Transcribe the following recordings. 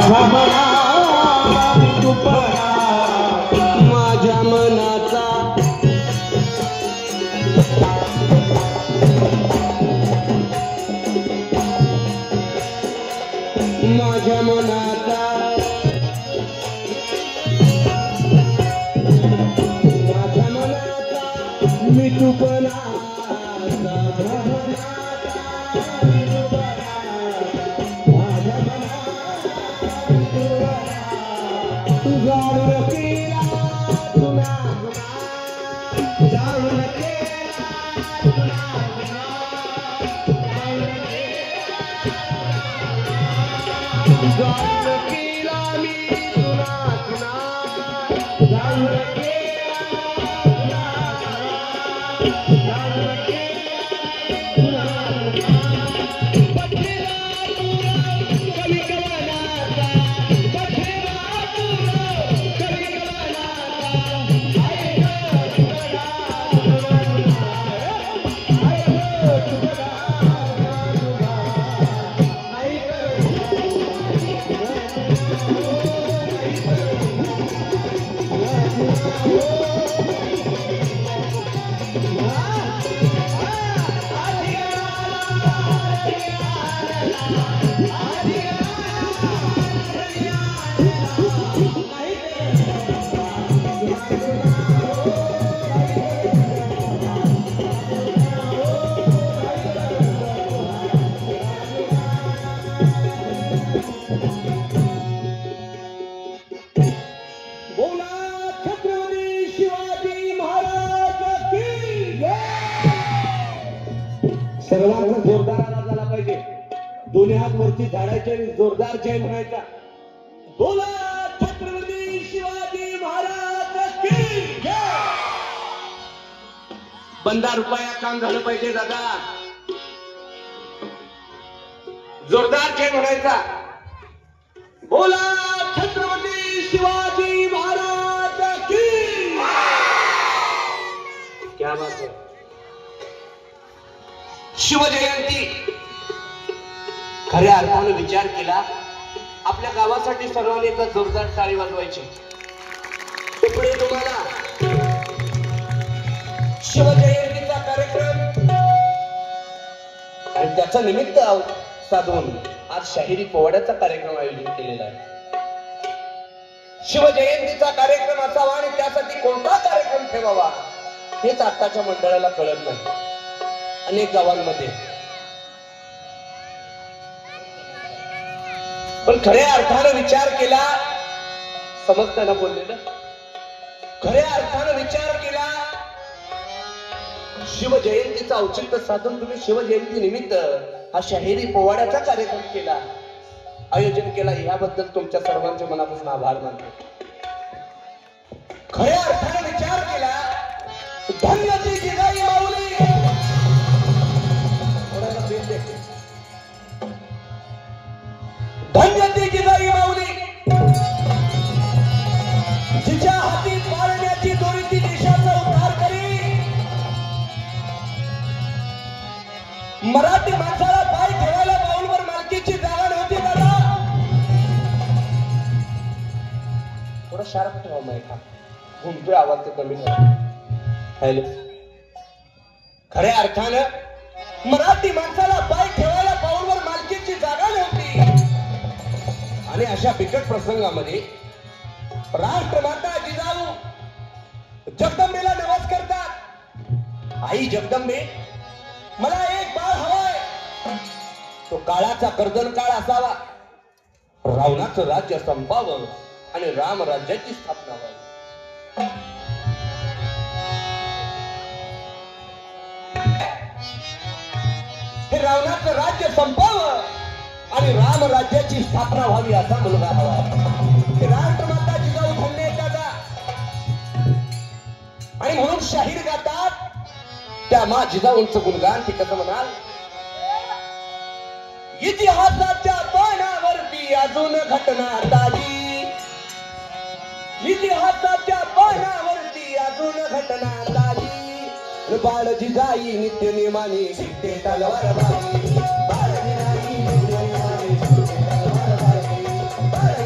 माझ्या मनाचा तुपणा माझ्या मनाचा माझ्या मनाचा माझ्या मनाचा मी तुपणा सर्वांना जोरदार आवाज झाला पाहिजे. दोन्ही हात वरती झाडायचे आणि जोरदार जय म्हणायचा. बोला छत्रपती शिवाजी महाराज की जय. बंदा रुपया काम झालं पाहिजे दादा. जोरदार जय म्हणायचा. बोला छत्रपती शिवाजी महाराज की. क्या बात है. शिवजयंती खऱ्या अर्थाने विचार केला. आपल्या गावासाठी सर्वांनी एकदा जोरदार टाळी वाजवायची. पुढे तुम्हाला शिवजयंतीचा कार्यक्रम आणि त्याचा निमित्त साधून आज शाहिरी पोवाड्याचा कार्यक्रम आयोजित केलेला आहे. शिवजयंतीचा कार्यक्रम असावा आणि त्यासाठी कोणता कार्यक्रम ठेवावा हेच आताच्या मंडळाला कळत नाही. अनेक गावांमध्ये पण खऱ्या अर्थानं विचार केला. समजताना बोललेलं खऱ्या अर्थानं विचार केला. शिवजयंतीचा औचित्य साधून तुम्ही शिवजयंती निमित्त हा शाहिरी पोवाड्याचा कार्यक्रम केला, आयोजन केला. याबद्दल तुमच्या सर्वांचे मनापासून आभार मानतो. खऱ्या अर्थानं विचार केला. धन्य ती जिजाई माऊली. धन्य ती जिजाई माऊली जिच्या हाती पाळण्याची दोरीची देशाचा उद्धार करी. मराठी माणसाला पाय ठेवायला बाऊलवर मालकीची जागा नव्हती दादा. थोडा शार्प ठेवा माहिती घुमतोय आवाज ते कमी झाला. हॅलो. खऱ्या अर्थानं मराठी माणसाला पाय ठेवायला बाऊलवर मालकीची जागा नव्हती आणि अशा बिकट प्रसंगामध्ये राष्ट्रमाता जिजाऊ जगदंबेला नवस करतात. आई जगदंबे, मला एक बाळ हवाय. तो काळाचा कर्दन काळ असावा. रावणाचं राज्य संपावं आणि राम राज्याची स्थापना व्हावी. हे रावणाचं राज्य संपावं आणि राम राज्याची स्थापना व्हावी असा मुलगा हवा. राष्ट्रमाता जिजाऊ धन्य दादा आणि म्हणून शाहीर गातात. त्या मा जिजाऊंचं गुणगान ती कसं म्हणाल. इतिहासाच्या पानावरती अजून घटना ताजी. इतिहासाच्या पानावरती अजून घटना ताजी. बाळ जिजाई नित्य नेमाने शिकते तलवार बाजी. बाळ जिजाई नित्य नेमाने शिकते तलवार बाजी.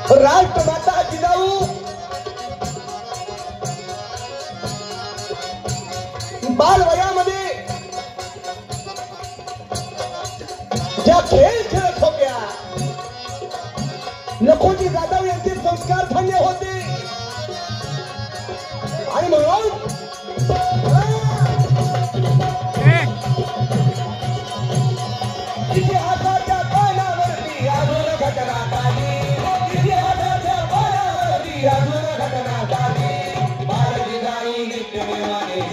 राष्ट्रमाता जिजाऊ बालवयामध्ये ज्या खेळ खेळत होत्या लखोजी जाधव यांचे संस्कार धन्य होते आणि म्हणून इतिहासाच्या पानावरती अजून घटना झाली इतिहासाच्या पानावरती अजून घटना झाली बाळजिजाई नित्यनेमाने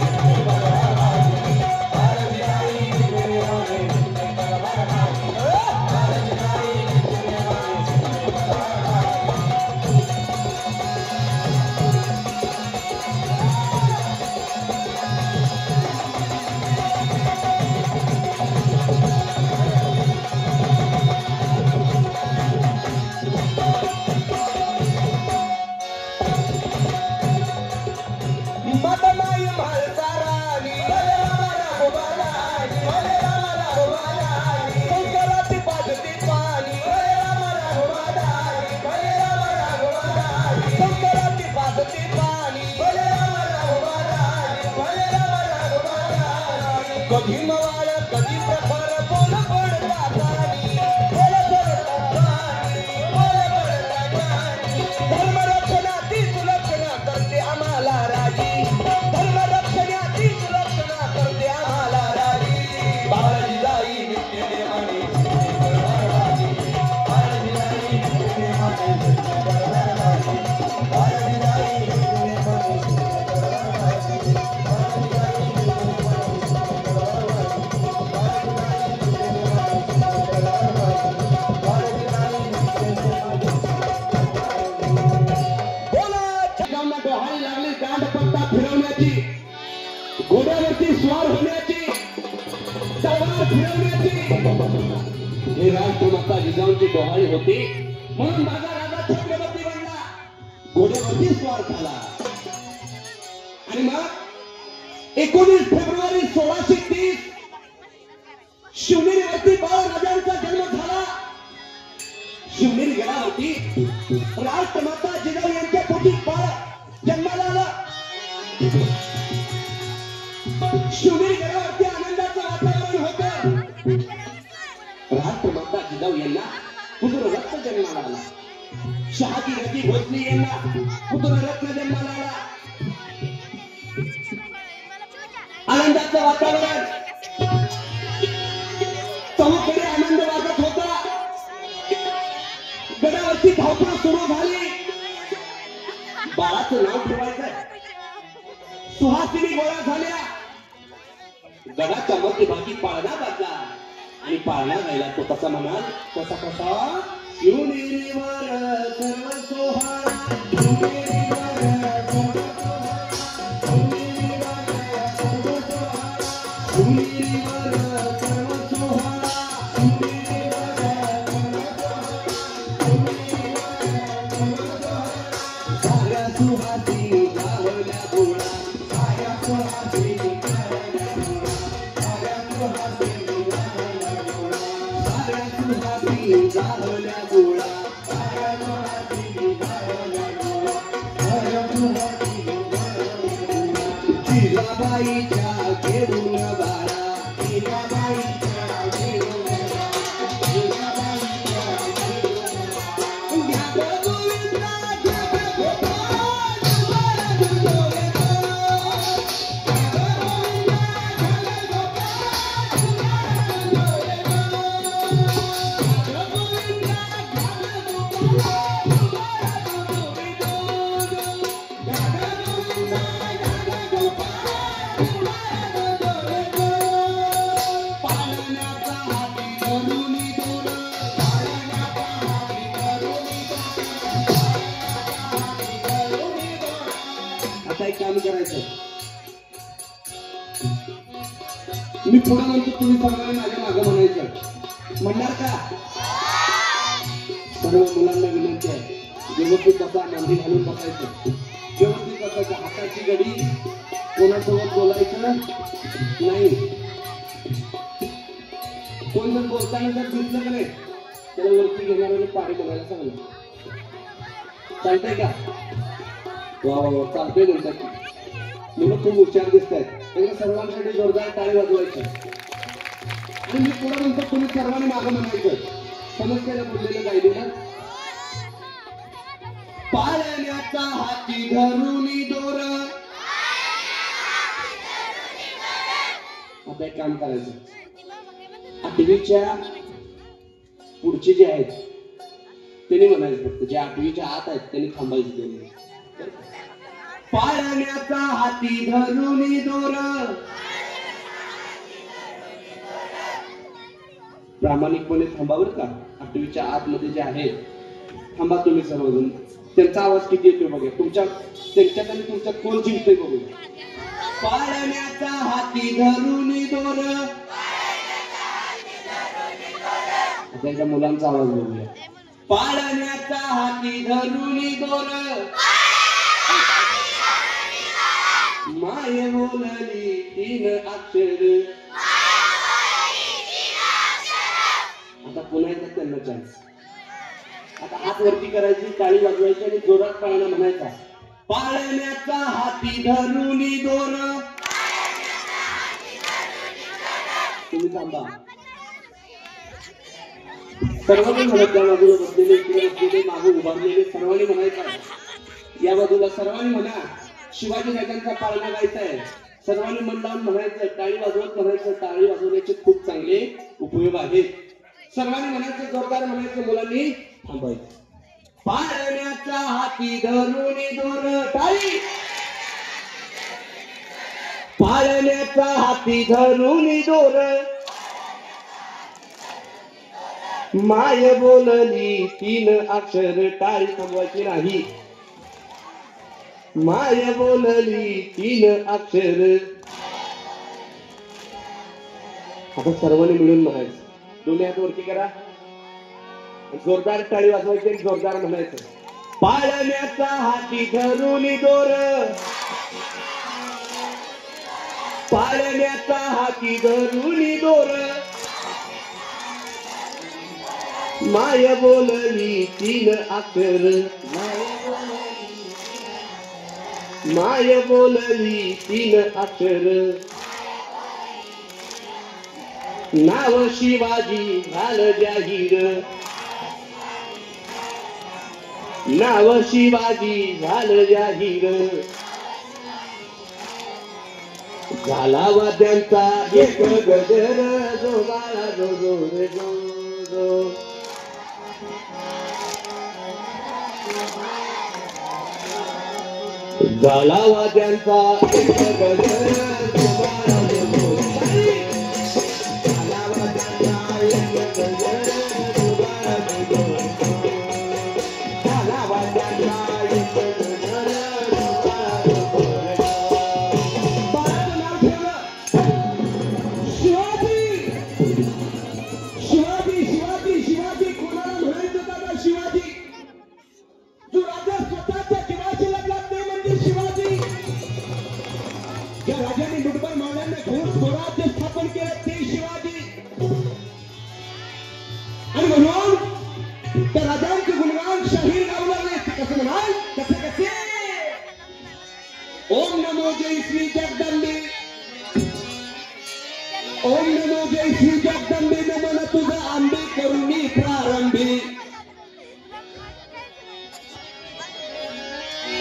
कधी मवाळ कधी प्रखर बोल पडता धर्मरक्षणाची सुलक्षणा करते आम्हाला राजी धर्मरक्षणाची सुलक्षणा करते आम्हाला राजी बाळजिजाई नित्यनेमाने बाळजिजाई नित्यनेमाने घोड्यावरती स्वार होण्याची तलवार फिरवण्याची हे राष्ट्रमाता जिजाऊंची डोहाळी होती म्हणून माझा राजा छत्रपती बनला घोड्यावरती स्वार झाला आणि मग 19 फेब्रुवारी 1630 शिवनेरीवरती बाळराजांचा जन्म झाला शिवनेरी गडावरती राष्ट्रमाता जिजाऊ यांच्या पोटी बाळ जन्माला आला शिवनेरी गडावरती आनंदाचं वातावरण होतं राष्ट्रमाता जिजाऊ यांना पुत्ररत्न जन्माला आला शहाजी रती भोसले यांना पुत्ररत्न जन्माला आला आनंदाचं वातावरण चहूकडे आनंद वाजत होता गडावरती धावपळ सुरू झाली बाळाचं नाव ठेवायचं सुहासिनी गोळा झाल्या गडाच्या मध्यभागी पाळणा बांधला आणि पाळणा गायला तो कसा म्हणाल कसा कसा शिवनेरीवर सर्व सोहळा शिवनेरीवर सर्व सोहळा शिवनेरीवर सर्व सोहळा साऱ्या सुहासिनी गावल्या गोळा साऱ्या सुहासिनी जिजाबाईच्या घेऊन बाळा जिजाबाईच्या घेऊन काम करायचं मी पुढे म्हणतो तुम्ही सगळ्यांना माझ्या मागं म्हणायचं म्हणणार का सर्व मुलांना विनंती आहे व्यवस्थित बसा नांदी घालून बसायचं व्यवस्थित बसायचं हाताची घडी कोणासोबत बोलायचं नाही कोण जर बोलताना जर दिसलं का नाही त्याला वरती घेणाऱ्याने पाणी बोलायला सांगलं चालतंय का? वा वा वा, चालतंय म्हणतात. मुलं खूप हुशार दिसत आहेत. त्यांना सर्वांसाठी जोरदार टाळी वाजवायची. आणि मी पुढे म्हणतो, तुम्ही सर्वांनी मागं म्हणायचं. समजतेला बोललेलं गायलेलं. पाळण्याचा हाती धरुनी दोर. आता एक काम करायचं, आठवीच्या पुढचे जे आहेत त्यांनी म्हणायचं. फक्त जे आठवीच्या आत आहेत त्यांनी थांबायचं. पाळण्याचा हाती धरुनी दोर. प्रामाणिकपणे थांबा बरं का. आठवीच्या आतमध्ये जे आहेत थांबा तुम्ही सर्वजण. त्यांचा आवाज किती येतोय बघा. त्यांच्यात आणि तुमच्यात कोण जिंकतोय बघूया. पाळण्याचा हाती धरुनी दोर. त्यांच्या मुलांचा आवाज बघूया. पाळण्याचा हाती धरुनी दोर. माय बोलली 3 अक्षर. आता पुन्हा एकदा त्यांना चान्स. आता हात वरती करायची, टाळी वाजवायची आणि जोरात पाळणा म्हणायचा. पाळण्याचा हाती धरुनी दोर. तुम्ही थांबा. सर्वांनी म्हणत, त्या बाजूला बसलेले, इकडे बसलेले, मागे उभारलेले सर्वांनी म्हणायचं. या बाजूला सर्वांनी म्हणा. शिवाजी राजांचा पाळणा गायचा आहे. सर्वांनी मन लावून म्हणायचं, टाळी वाजवत म्हणायचं. टाळी वाजवण्याचे खूप चांगले उपयोग आहेत. सर्वांनी म्हणायचं, जोरदार म्हणायचं, मुलांनी थांबायचं. पाळण्याचा हाती धरुनी दोर. टाळी. पाळण्याचा हाती धरुनी दोर. माय बोलली 3 अक्षर. टाळी थांबवायची नाही. माय बोलली 3 अक्षर. आता सर्वांनी मिळून म्हणायचं. दोन्ही हात वरती करा. जोरदार टाळी वाजवायची, जोरदार म्हणायचं. पाळण्याचा हाती धरुनी दोर. पाळण्याचा हाती धरुनी दोर. माय बोलली 3 अक्षर. माय बोलली 3 अक्षर. नाव शिवाजी झालं जाहीर. नाव शिवाजी झालं जाहीर. झाला वाद्यांचा एक गजर. जो बाळा जो जो रे जो जो. झाला वाद्यांचा एक गजर. जो बाळा जो जो. झाला वाद्यांचा एक गजर. जो बाळा जो जो. झाला वाद्यांचा एक गजर. जो बाळा जो जो. बाळाचं नाव ठेवलं शिवाजी. शिवाजी शिवाजी शिवाजी. कोणाला म्हणायचं दादा शिवाजी? जो राजा स्वतःच्या जीवाशी लढला ते म्हणजे शिवाजी. ज्या राजाने लुटमार मावळ्यांना घेऊन स्वराज्य स्थापन केलं ते शिवाजी. आणि म्हणून त्या राजांचे गुणगान शाहीर गावलं नाही. कसं म्हणाल? कसे कसे? ओम नमो जय श्री जगदंबे. ओम नमो जय श्री जगदंबे. नमन तुझा आंबे करुणी प्रारंभी.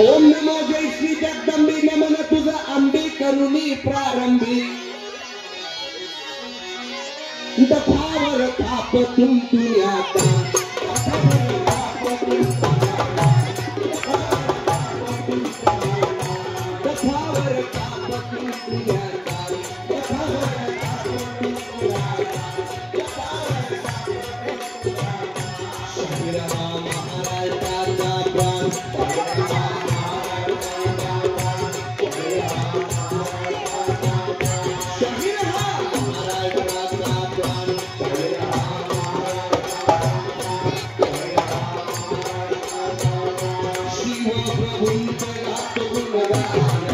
ओम नमो जय श्री जगदंबे. नमन तुझा आंबे करुणी प्रारंभी. दफावर थाप तुमतुन्याचा. दफावर थाप तुमतुन्याचा. शाहीर हा महाराजाचा प्राण. शाहीर हा महाराजाचा प्राण. शिव प्रभूंचे गात गुणगान.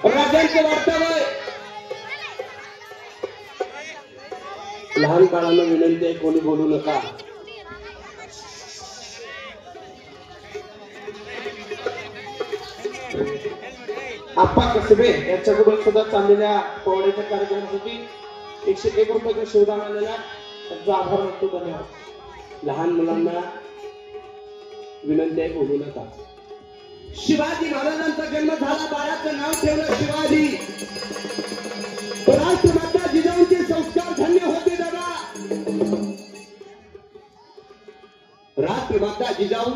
राज्यांचे वार्ताहर लहान बाळांना विनंती आहे, कोणी बोलू नका. आप्पा कसबे यांच्याकडून सुद्धा चाललेल्या पोवाड्याच्या कार्यक्रमासाठी 101 रुपयाचा शिवदान आलेला, त्यांचा आभार मानतो. धन्यवाद. लहान मुलांना विनंती आहे, बोलू नका. शिवाजी महाराजांचा जन्म झाला, बाळाचं नाव ठेवलं शिवाजी. राष्ट्रमाता जिजाऊंचे संस्कार धन्य होते दादा. राष्ट्रमाता जिजाऊ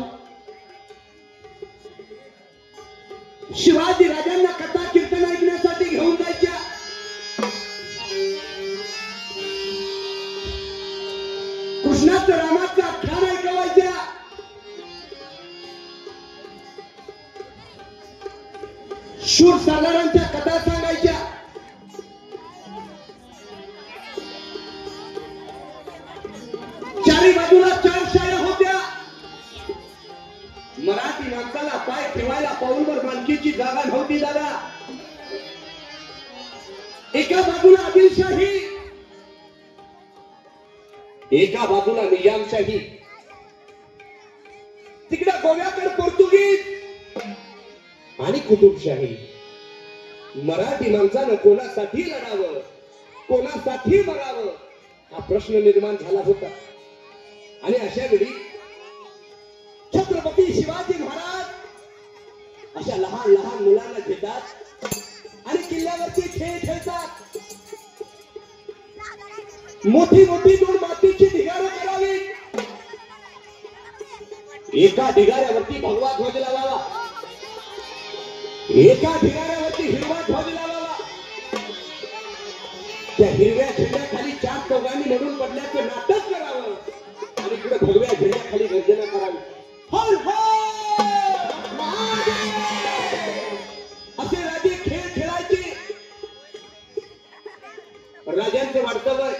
शिवाजी राजांना कथा कीर्तन ऐकण्यासाठी घेऊन जायच्या. कृष्णाचं रामाचं आख्यान ऐकवायच्या. शूर सालारांच्या कथा सांगायच्या. चारी बाजूला 4 शाळा होत्या. मराठी माणसाला पाय ठेवायला पाऊलवर मालकीची जागा नव्हती दादा. एका बाजूला आदिलशाही, एका बाजूला निजामशाही, तिकडे गोव्याकडे पोर्तुगीज आणि कुतुबशाही. मराठी माणसानं कोणासाठी लढावं, कोणासाठी मरावं हा प्रश्न निर्माण झाला होता. आणि अशा वेळी छत्रपती शिवाजी महाराज अशा लहान लहान मुलांना घेतात खेळ खेळतात, मोठी मोठी दोन मातीची ढिगारं करावी, एका ढिगाऱ्यावरती भगवा ध्वज लावावा, एका ढिगाऱ्यावरती हिरवा ध्वज लावावा, त्या हिरव्या झेंड्याखाली चार चौघांनी म्हणून पडल्याचं नाटक करावं आणि इकडे भगव्या झेंड्याखाली गर्जना करावी, हर हर असे राजे खेळ खेळायचे. राजांचे वाढतं वय,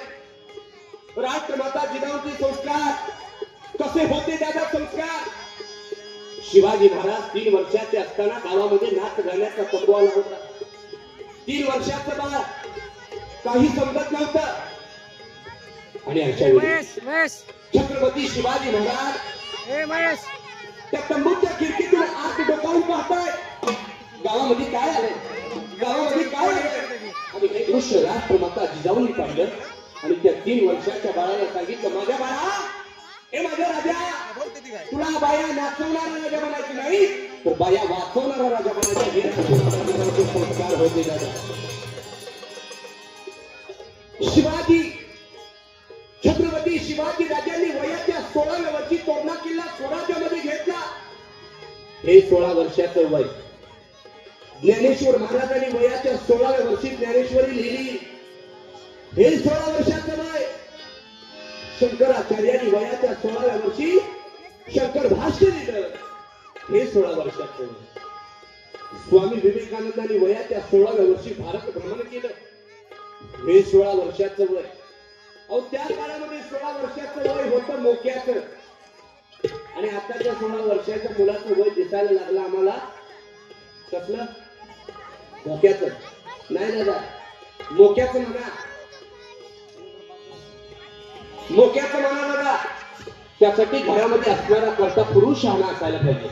राष्ट्रमाता जिजाऊंचे संस्कार कसे होते दादा संस्कार. शिवाजी महाराज 3 वर्षाचे असताना गावामध्ये नाच गाण्याचा तत्व आला होता. 3 वर्षाचं बाळ, काही समजत नव्हतं आणि अशा वेळी छत्रपती शिवाजी महाराज त्या तंबूच्या खिडकीतून आत डोकावून पाहताय, गावामध्ये काय आलंय, गावामध्ये काय आलंय. आणि हे दृश्य राष्ट्रमाता जिजाऊंनी पाहिलं आणि त्या 3 वर्षाच्या बाळाला सांगितलं, माझ्या बाळा, हे माझ्या राजा, तुला बाया नाचवणारा राजा बनायचं नाही तर बाया वाचवणारा राजा बनायचा. संस्कार होते दादा. शिवाजी, छत्रपती शिवाजी राजांनी वयाच्या 16व्या वर्षी तोरणा किल्ला स्वराज्यामध्ये घेतला. हे 16 वर्षाचं वय. ज्ञानेश्वर महाराजांनी वयाच्या 16व्या वर्षी ज्ञानेश्वरी लिहिली. हे 16 वर्षाचं वय. शंकराचार्यांनी वयाच्या 16व्या वर्षी शंकर भाष्य लिहिलं. हे 16 वर्षाचं वय. स्वामी विवेकानंदांनी वयाच्या 16व्या वर्षी भारत भ्रमण केलं. हे 16 वर्षाचं वय. अहो, त्या काळामध्ये 16 वर्षाचं वय होतं मोक्याचं आणि आताच्या 16 वर्षाच्या मुलाचं वय दिसायला लागलं आम्हाला कसलं, मोक्याचं. नाही दादा, मोक्याचं म्हणा, मोक्याचं म्हणा दादा. त्यासाठी घरामध्ये असणारा करता पुरुष शहाणा असायला पाहिजे,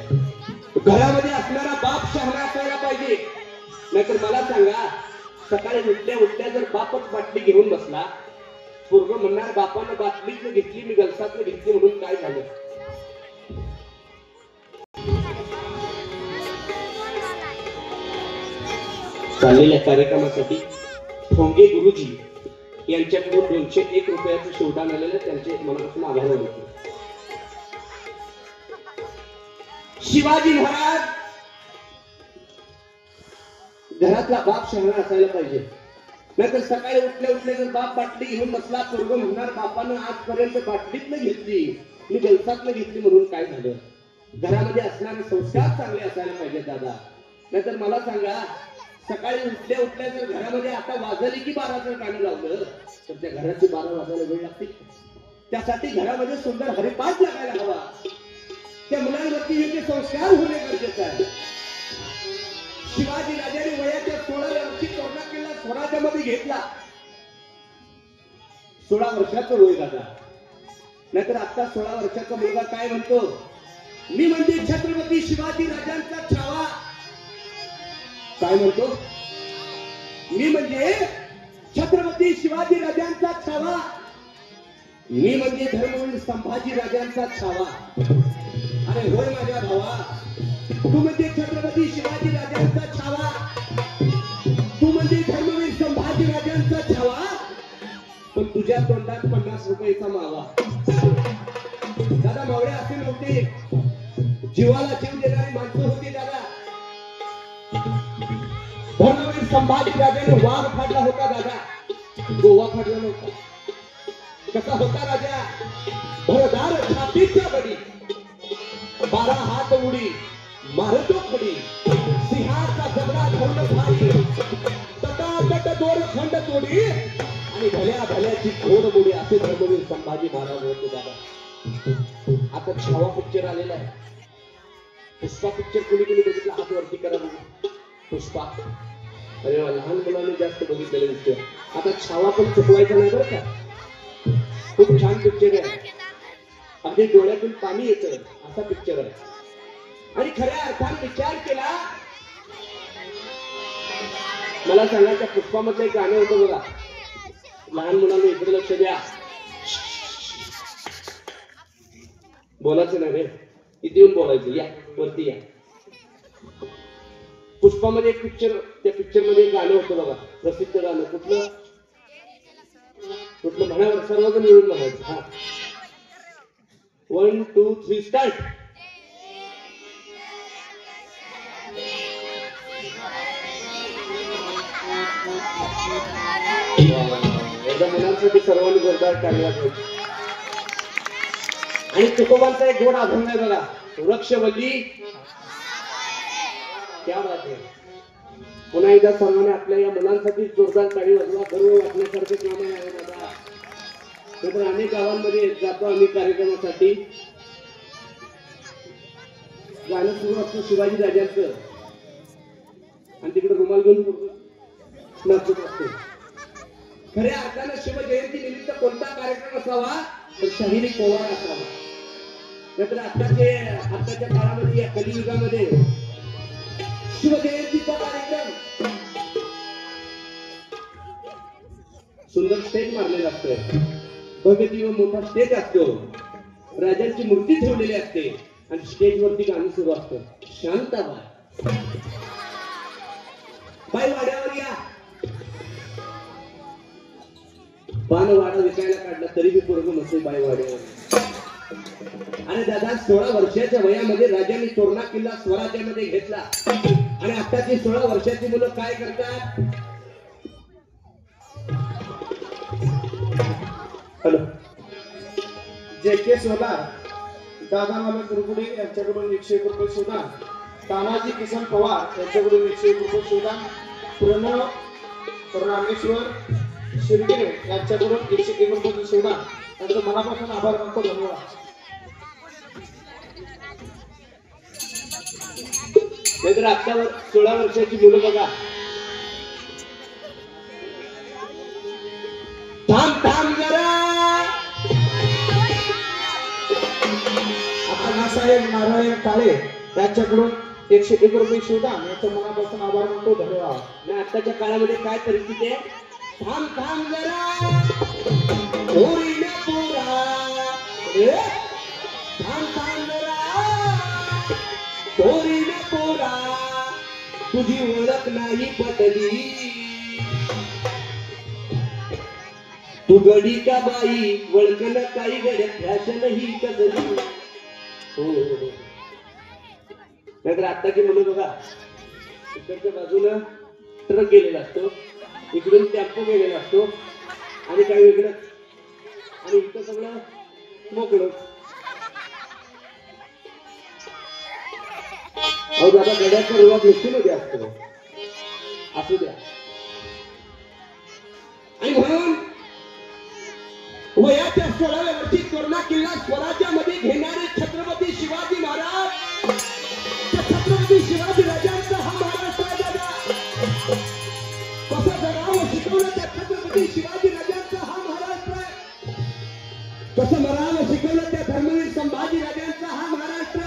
घरामध्ये असणारा बाप शहाणा असायला पाहिजे. नाहीतर मला सांगा, सकाळी उठल्या उठल्या जर बापच बाटली घेऊन बसला, पूर्व म्हणणार बापानं बाटलीतनं घेतली, मी गलसातनं घेतली म्हणून काय झालं. चाललेल्या कार्यक्रमासाठी ठोंगे गुरुजी यांच्याकडून 201 रुपयाचं शिवदान आलेलं, त्यांचे मनापासून आभार मानतो. शिवाजी महाराज घरातला बाप शहाणा असायला पाहिजे. नाहीतर सकाळी उठल्या उठल्या जर बाप बाटली घेऊन बसला, पूर्व म्हणणार बापानं आजपर्यंत बाटलीतनं घेतली, मी गलसातनं घेतली म्हणून काय झालं. घरामध्ये असणारे संस्कार चांगले असायला पाहिजे दादा. नाहीतर मला सांगा, सकाळी उठल्या उठल्या जर घरामध्ये आता वाजली की 12चं गाणं लावलं तर त्या घराची 12 वाजायला वेळ लागते. त्यासाठी घरामध्ये सुंदर हरिपाठ लागायला हवा. त्या मुलांवरती योग्य संस्कार होणे गरजेचं आहे. शिवाजी राजाने वयाच्या 16व्या वर्षी तोरणा किल्ला स्वराज्यामध्ये घेतला. 16 वर्षाचं वय दादा. नाहीतर आता 16 वर्षाचा मुलगा काय म्हणतो, मी म्हणजे छत्रपती शिवाजी राजांचा छावा. काय म्हणतो, मी म्हणजे छत्रपती शिवाजी राजांचा छावा, मी म्हणजे धर्मवीर संभाजी राजांचा छावा. अरे होय माझ्या भावा, तू म्हणजे छत्रपती शिवाजी राजांचा छावा, तू म्हणजे धर्मवीर संभाजी राजांचा छावा, पण तुझ्या तोंडात 50 रुपयाचा मावा. दादा, मावळे असे नव्हते, जीवाला जीव देणारी माणसं होती दादा. धर्मवीर संभाजी राजाने वाघ फाडला होता दादा, गोवा फाडला नव्हता. कसा होता राजा, भरदार छातीच्या बडी, 12 हात उडी, मारतो खडी, सिंहाचा जबडा धरून भारी, तटातट दोर खंड तोडी आणि भल्या भल्याची घोड मुडी. असे धर्मवीर संभाजी महाराज होते दादा. आता छावा पिक्चर आलेला आहे. पुष्पा पिक्चर कुणी कुणी बघितला, हात वरती करा बघू. पुष्पा, अरे लहान मुलांनी जास्त बघितलेलं दिसतं. आता छावा पण चुकवायचा नाही बरं का. खूप छान पिक्चर आहे, अगदी डोळ्यातून पाणी येतं असा पिक्चर आहे. आणि खऱ्या अर्थाने विचार केला, मला सांगा, त्या पुष्पामध्ये एक गाणं होतं बघा, लहान मुलांना इकडे लक्ष द्या, बोलायचं नाही रे, इथे येऊन बोलायचं, या वरती या. पुष्पामध्ये एक पिक्चर, त्या पिक्चर मध्ये एक गाणं होतं बघा, प्रसिद्ध गाणं. कुठलं कुठलं म्हणावं, सर्वजण मिळून म्हणायचं. हा 1 2 3 स्टार्ट. एकदा मुलांसाठी सर्वांनी जोरदार टाळ्या वाजवायच्या. आणि तुकोबांचा एक गोड अभंग आहे बघा, वृक्षवल्ली. क्या बात आहे. पुन्हा एकदा सर्वांनी आपल्या या मुलांसाठी जोरदार टाळी वाजवा. गर्व वाटण्यासारखे काम आहे दादा. तर अनेक गावांमध्ये जातो आम्ही कार्यक्रमासाठी. गाणं सुरू असतं शिवाजी राजांचं आणि तिकडे रुमाल घेऊन नाचत असतो. खऱ्या अर्थानं शिवजयंती निमित्त कोणता कार्यक्रम असावा तर शाहिरी पोवाडा असावा. नाहीतर आताच्या काळामध्ये, या कलियुगामध्ये शिवजयंतीचा कार्यक्रम सुंदर स्टेज मारलेला असतो, भव्य दिव्य मोठा स्टेज असतो, राजांची मूर्ती ठेवलेली असते आणि स्टेजवरती गाणं सुरू असतं. शांताबाई बाई वाड्यावर या. पान वाडा विकायला काढला तरी बी पोरग म्हणते बाई वाड्यावर. आणि दादा 16 वर्षाच्या वयामध्ये राजांनी तोरणा किल्ला स्वराज्यामध्ये घेतला. आणि आताची 16 वर्षाची मुलं काय करतात? हॅलो, JK सोलार, दादावाला कुरकुडे यांच्याकडून 101 रुपये शोधा. तानाजी किसन पवार यांच्याकडून 101 रुपये शोधा. प्रणव रामेश्वर शिर्के यांच्याकडून 101 रुपये शोधा. त्यांचं मनापासून आभार मानतो. धन्यवाद. नाहीतर आता 16 वर्षाची मुलं बघा, थांब थांब जरा. अण्णासाहेब नारायण काळे यांच्याकडून 101 रुपये शोधा. यांचं मनापासून आभार मानतो. धन्यवाद. आणि आताच्या काळामध्ये काय परिस्थिती आहे? थांब थांब जरा, थांब थांब जरा, पोरा तुझी ओळख नाही पटली. तू गडी का बाई, वळकन काही गड्या फॅशन ही कसली. हो नाहीतर आत्ताची मुलं बघा, इकडच्या बाजूला ट्रक गेलेला असतो, इकडून टेम्पो गेलेला असतो आणि काही वेगळं, आणि इथं सगळं मोकळं. अहो दादा, गड्याचा रुवाब निश्चितमध्ये असतो, असू द्या. आणि म्हणून वयाच्या 16व्या वर्षी तोरणा किल्ला स्वराज्यामध्ये घेणारे छत्रपती शिवाजी महाराज, छत्रपती शिवाजी राजांचा हा महाराष्ट्र आहे दादा. कसं जगावं शिकवलं त्या छत्रपती शिवाजी राजांचा हा महाराष्ट्र आहे. कसं मरावं शिकवलं त्या धर्मवीर संभाजी राजांचा हा महाराष्ट्र.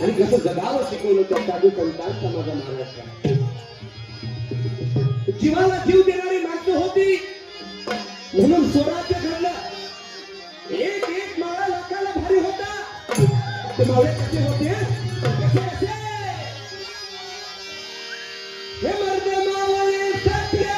आणि कसं जगावं शिकवलं त्या साधू संतांचा माझा महाराष्ट्र. जीवाला जीव देणारी माणसं होती म्हणून स्वराज्य घडलं. एक एक माळा लोकांना भारी होता. ते मावळे कसे होते? कसे कसे? हे मर्द मावळे सत्य.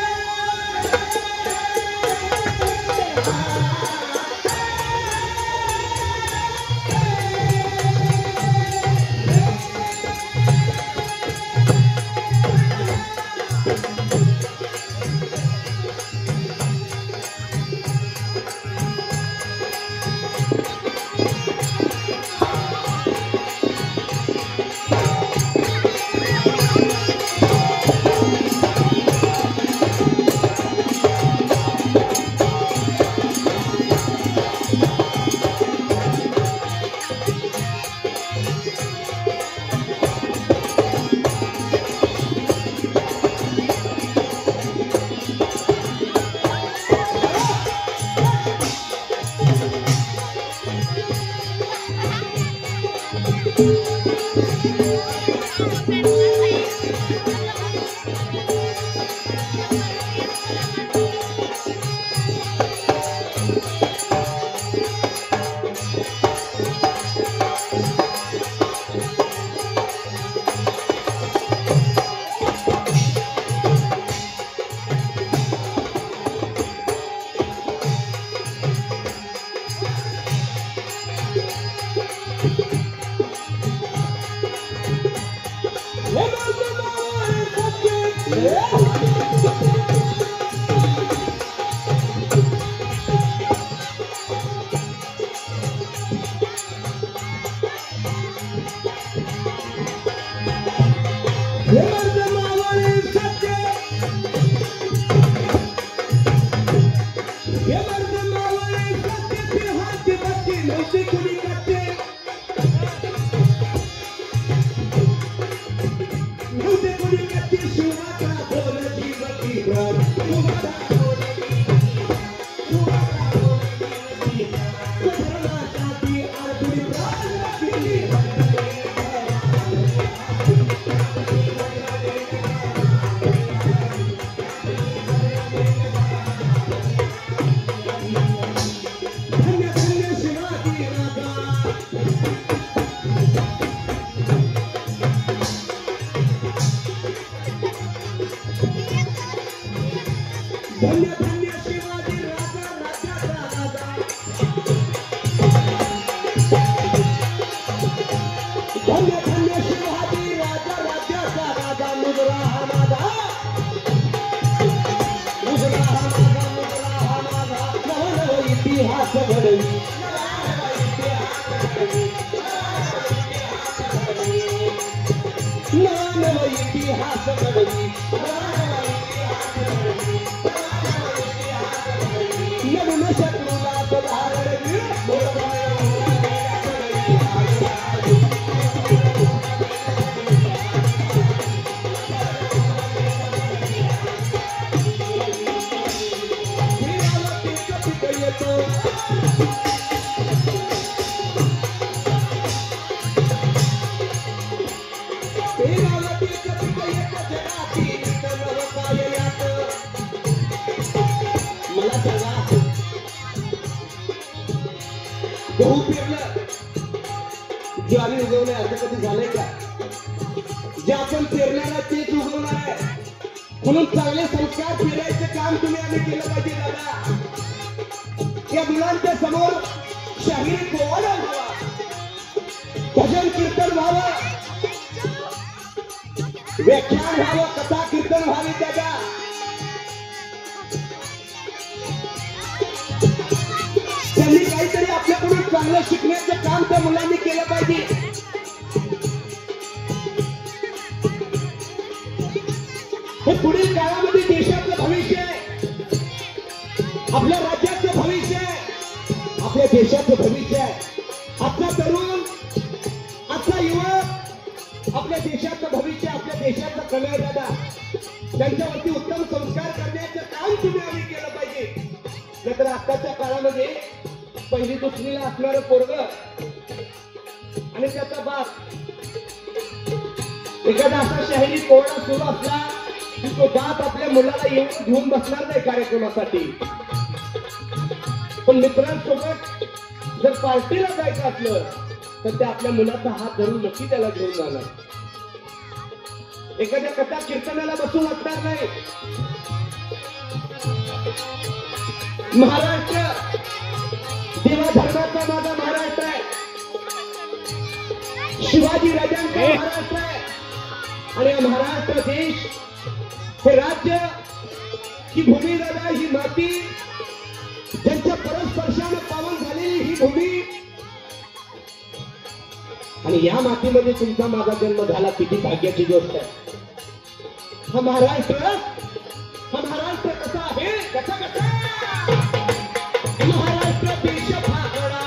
गहू पेरलं ज्वारी उगवलंय असं कधी झालंय का? जे आपण पेरणार आहे तेच उगवणार आहे. म्हणून चांगले संस्कार पेरायचं काम तुम्ही आम्ही केलं पाहिजे दादा. या मुलांच्या समोर शाहिरी पोवाडा व्हावा, भजन कीर्तन व्हावं, व्याख्यान व्हावं, कथा कीर्तन व्हावी दादा. त्यांनी काहीतरी आपल्याकडून चांगलं शिकण्याचं काम त्या मुलांनी केलं पाहिजे. हे पुढील काळामध्ये देशाचं भविष्य आहे, आपल्या राज्याचं भविष्य आहे, आपल्या देशाचं भविष्य आहे. आजचा तरुण, आजचा युवक आपल्या देशाचं भविष्य, आपल्या देशाचं कल्याण दादा. त्यांच्यावरती उत्तम संस्कार करण्याचं काम तुम्ही आम्ही केलं पाहिजे. नाहीतर आताच्या काळामध्ये पहिली दुसरीला असणारं पोरग आणि त्याचा बाप एखादा असा शाहिरी पोवाडा सुरू असला की तो बाप आपल्या मुलाला येऊन घेऊन बसणार नाही कार्यक्रमासाठी. पण मित्रांसोबत जर पार्टीला जायचं असलं तर ते आपल्या मुलाचा हात धरून नक्की त्याला घेऊन जाणार. एखाद्या कथा कीर्तनाला बसून वाटणार नाही. महाराष्ट्र देवा धर्माचा माझा महाराष्ट्र आहे, शिवाजी राजांचा महाराष्ट्र आहे. आणि हा महाराष्ट्र देश, हे राज्य, ही भूमी दादा, ही माती, ज्यांच्या परस्पर्शाने पावन झालेली ही भूमी, आणि या मातीमध्ये तुमचा माझा जन्म झाला, किती भाग्याची गोष्ट आहे. हा महाराष्ट्र कसा आहे, कसा कसा महाराष्ट्र देश फागडा.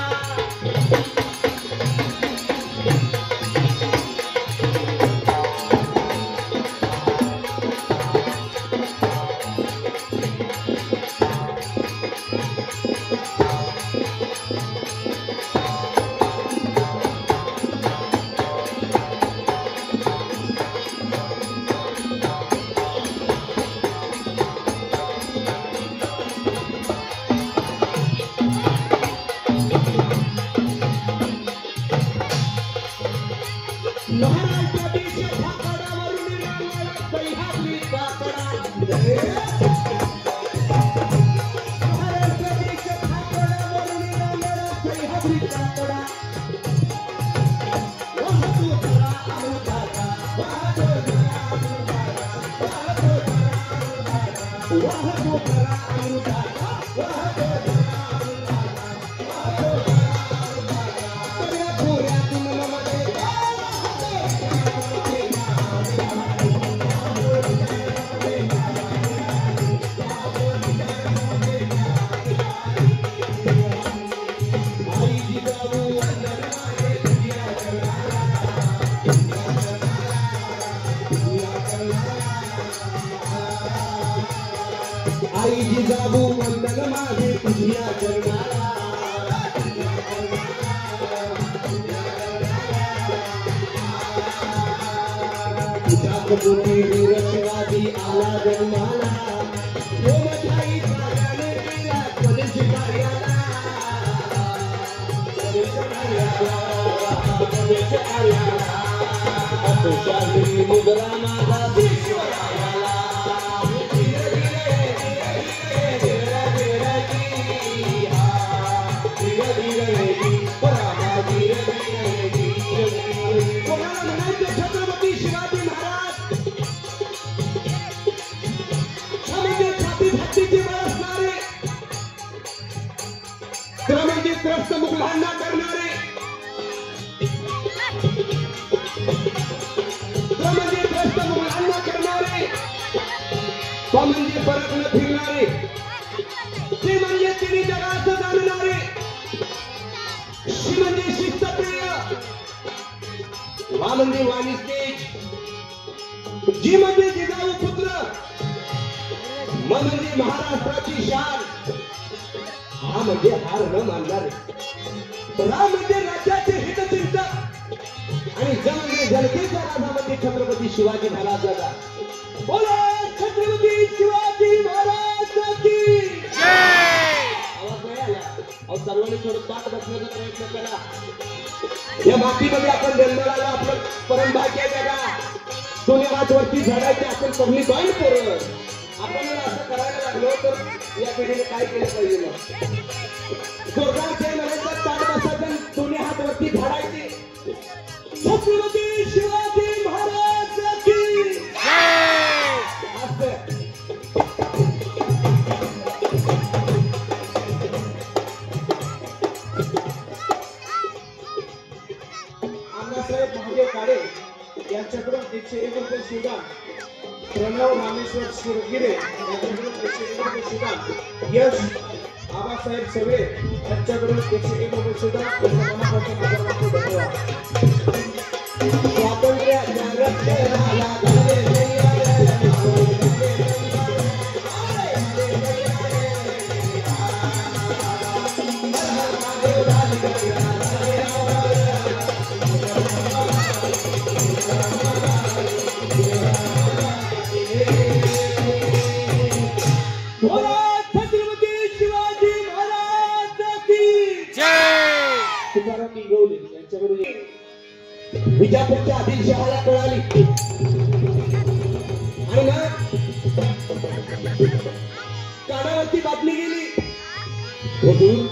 आई जिजाऊ वंदन माझे तुझ्या चरणाला तुझ्या कपोटी वीर शिवाजी आला जन्माला ओ मठाई साऱ्याने केला स्वदेश कार्याला तुझ्या मुद्रा माझा विश्वरायाला छत्रपती शिवाजी महाराज म्हणजे छाती भक्तीची बळ असणारे म्हणजे त्रस्त मुघलांना करणारे म्हणजे त्रस्त मुघलांना करणारे म्हणजे परत न फिरणारे ते म्हणजे तिन्ही जगाचं जाणणारे शी म्हणजे शिस्तप्रिय वा म्हणजे वाणिस्तेज जी म्हणजे जिजाऊ पुत्र म म्हणजे महाराष्ट्राची शान हा म्हणजे हार न मानणारे रा म्हणजे राज्याचे हितचिंतक आणि ज म्हणजे जनतेचा राजा म्हणजे छत्रपती शिवाजी महाराज दादा बोला छत्रपती शिवाजी महाराज की जय आवाज नाही आला अहो सर्वांनी थोडं ताट बसण्याचा प्रयत्न करा या मातीमध्ये आपण जन्माला आपलं परम भाग्य आहे का सोन्या हातवरती झाडायचे आपण पहिली बाईन पोरं आपण जर असं करायला लागलो तर या पिढीने काय केलं पाहिजे मग स्वर्गाचे म्हणायचं ताट बसायचं सोन्या हातवरती झाडायचे छत्रपती शिवाजी महाराज की जय अण्णासाहेब महादेव काळे यांच्याकडून 101 रुपये सुदान प्रणव रामेश्वर शिरगिरे यांच्याकडून 101 रुपये सुदान यश आबासाहेब सगळे यांच्याकडून 101 रुपये सुदान धन्यवाद स्वातंत्र्याच्या रक्षणाला छत्रपती शिवाजी महाराज की जय तुकाराम इंगवले यांच्याकडून विजापूरच्या आदिलशहाला कळाली आणि ना कानावरती बातमी गेली हुजूर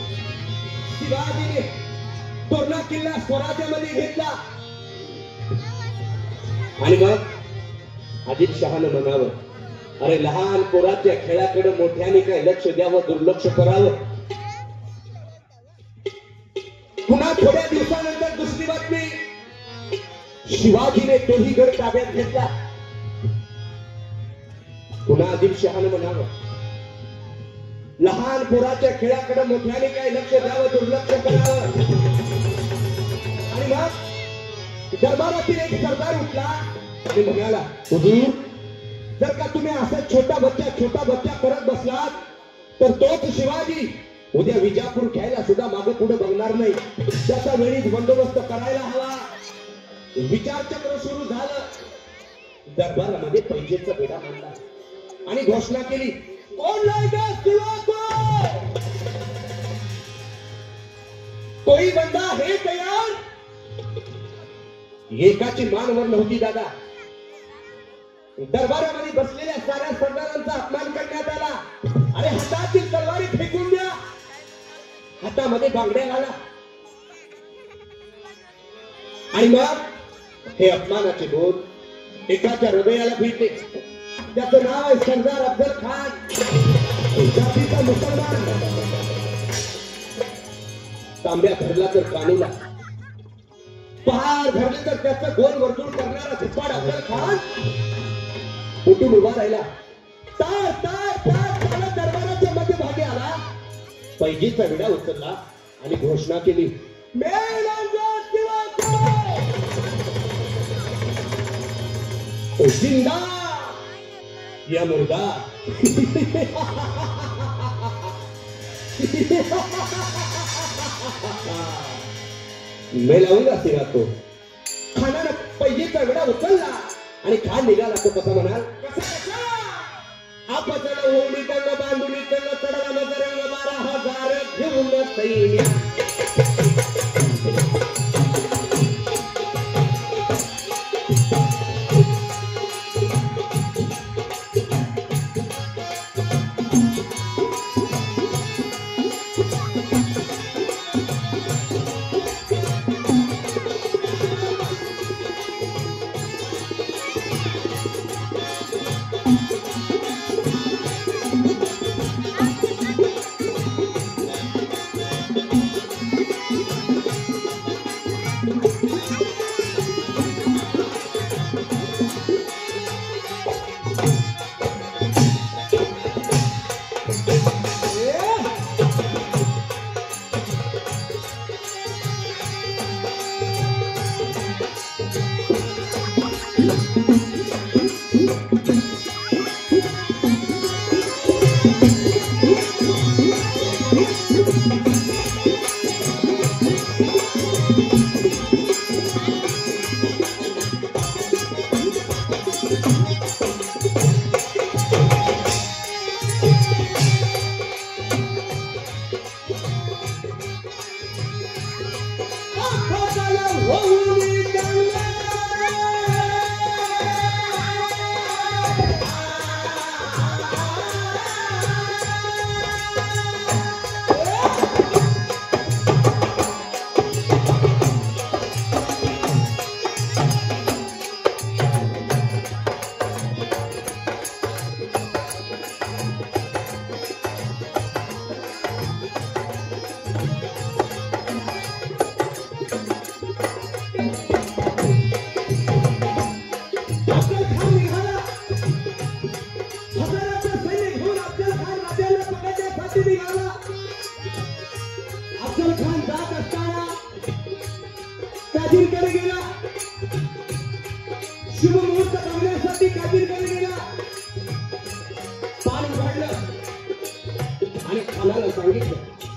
शिवाजीने तोरणा किल्ला स्वराज्यामध्ये घेतला आणि मग आदिलशहानं म्हणावं अरे लहान पोराच्या खेळाकडे मोठ्याने काय लक्ष द्यावं दुर्लक्ष करावं पुन्हा थोड्या दिवसानंतर दुसरी बातमी शिवाजीने तोही गड ताब्यात घेतला पुन्हा आदिलशहानं म्हणावं लहान पोराच्या खेळाकडे मोठ्याने काय लक्ष द्यावं दुर्लक्ष करावं आणि मग दरबारातील एक सरदार उठला आणि म्हणाला हुजूर जर का तुम्ही असं छोटा बच्चा करत बसलात तर तोच शिवाजी उद्या विजापूर घ्यायला सुद्धा मागे पुढे बघणार नाही त्याचा वेळीच बंदोबस्त करायला हवा विचारचक्र सुरू झालं दरबारामध्ये पैजेचा बेडा मांडला आणि घोषणा केली कोण लाएगा सिवा को कोई बंदा है तयार एकाची मानवर नव्हती दादा दरबारामध्ये बसलेल्या साऱ्या सरदारांचा अपमान करण्यात आला अरे हातातील तलवारी फेकून द्या हातामध्ये बांगड्या घाला आणि मग हे अपमानाचे बोल एकाच्या हृदयाला भिडले त्याचं नाव आहे सरदार अफजल खान, जातीचा मुसलमान. तांब्या धरला तर कानूला, पहार धरले तर त्याचं गोल वर्तुळ करणारा झुप्पाड अफजल खान उठून उभा राहिला. तार तार तार चालत दरबाराच्या मध्यभागी आला, पैजीचा विडा उचलला आणि घोषणा केली, जिंदा या मुर्दा. मैं लावूंगा सिरा तो. खानानं पैजेचा विडा उचलला आणि खान निघाला. तो कसा म्हणाल, आपल्याला ओढी त्यांना बांधुनी त्यांना चढला नजरेला 12,000 घेऊन सैन्य.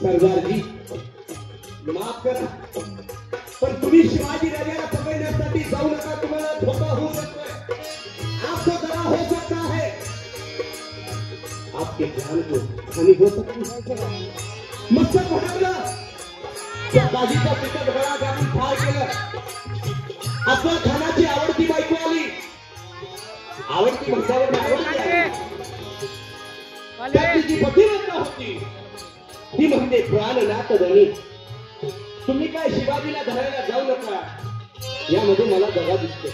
सरदारजी माफ करा, पण तुम्ही शिवाजी राजाला पकडण्यासाठी जाऊ नका. तुम्हाला धोका होऊ शकतोय. आपको जरा हो सकता है, आपके जान को हानि हो सकती है. मस्तक भडकलं, त्या बाजीचा पिकट गळा घालून ठार केलं. अफजल खानाची आवडती बायको आली. आवडती म्हणल्यावर आवडती आली. त्याची जी पतिव्रता होती ती म्हणते, प्राणनाथ धनी, तुम्ही काय शिवाजीला धरायला जाऊ नका. यामध्ये मला दगा दिसतो.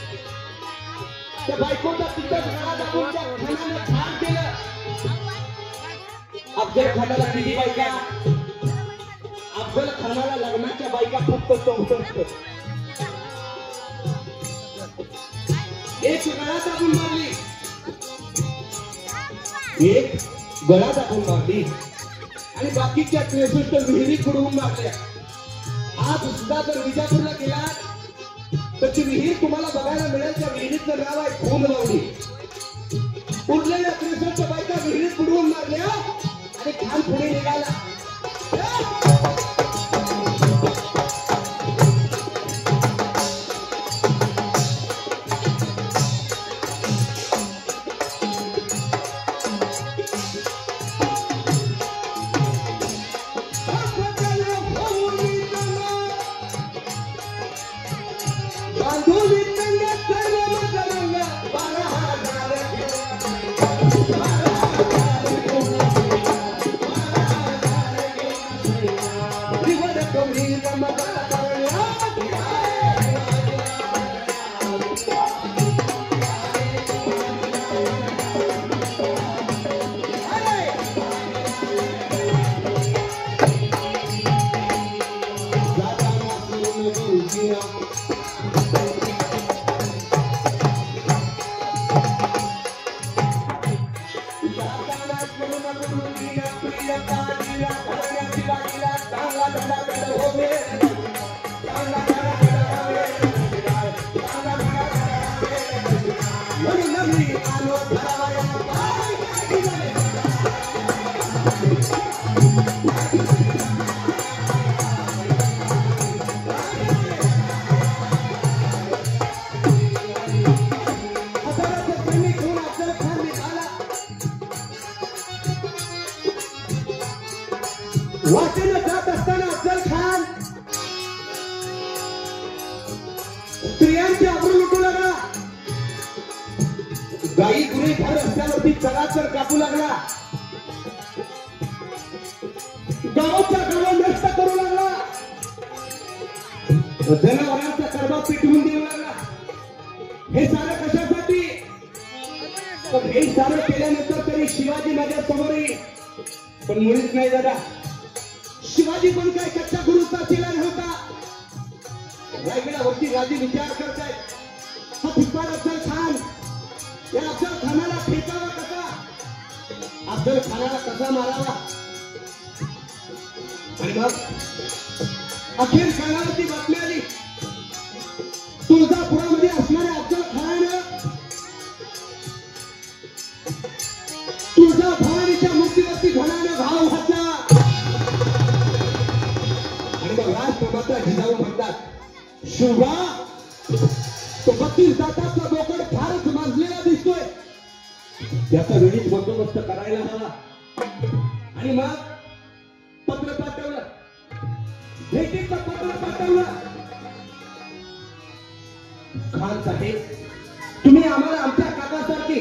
त्या बायकोचा पिकट गळा दाबून त्या खानाने ठार केलं. अफजल खानाला किती बायका? अफजल खानाला लग्नाच्या बायका फक्त 64. एक गळा दाबून मारली, एक गळा दाबून मारली आणि बाकीच्या 63 विहिरी बुडवून मारल्या. आज सुद्धा जर विजापूरला गेला तर ती विहीर तुम्हाला बघायला मिळेल. त्या विहिरीचं नाव आहे खून लावली. उरलेल्या 63 बायका विहिरीत बुडवून मारल्या आणि खान पुढे निघाला. रस्त्यावरती चराचर कापू लागला, गावाच्या गावा नष्ट करू लागला, जनावरांचा कर्मा पिटवून देऊ लागला. हे सारं कशासाठी? पण हे सारं केल्यानंतर तरी शिवाजी माझ्या समोर येईल. पण मुळीच नाही दादा, शिवाजी पण काय कच्च्या गुरुचा चिला नव्हता. रायगडावरती राजे विचार करतायत, हा भिकाड अफजल खान, या अफजल खानाला फेकावा कसा, अफजल खानाला कसा मारावा. आणि मग अखेर कानावरती बातमी आली, तुळजापुरामध्ये असणाऱ्या अफजल खानानं तुळजा भवानीच्या मूर्तीवरती घोड्यानं घाव घातला. आणि मग राजप्रभाचा जिजाऊ म्हणतात, शिवबा तो 32 जाताचा बोकड फारच माजलेला दिसतोय, त्याचा वेळीच बंदोबस्त करायला हवा. आणि मग पत्र पाठवलं, भेटीचं पत्र पाठवलं. खान साहेब, तुम्ही आम्हाला आमच्या काकासारखी,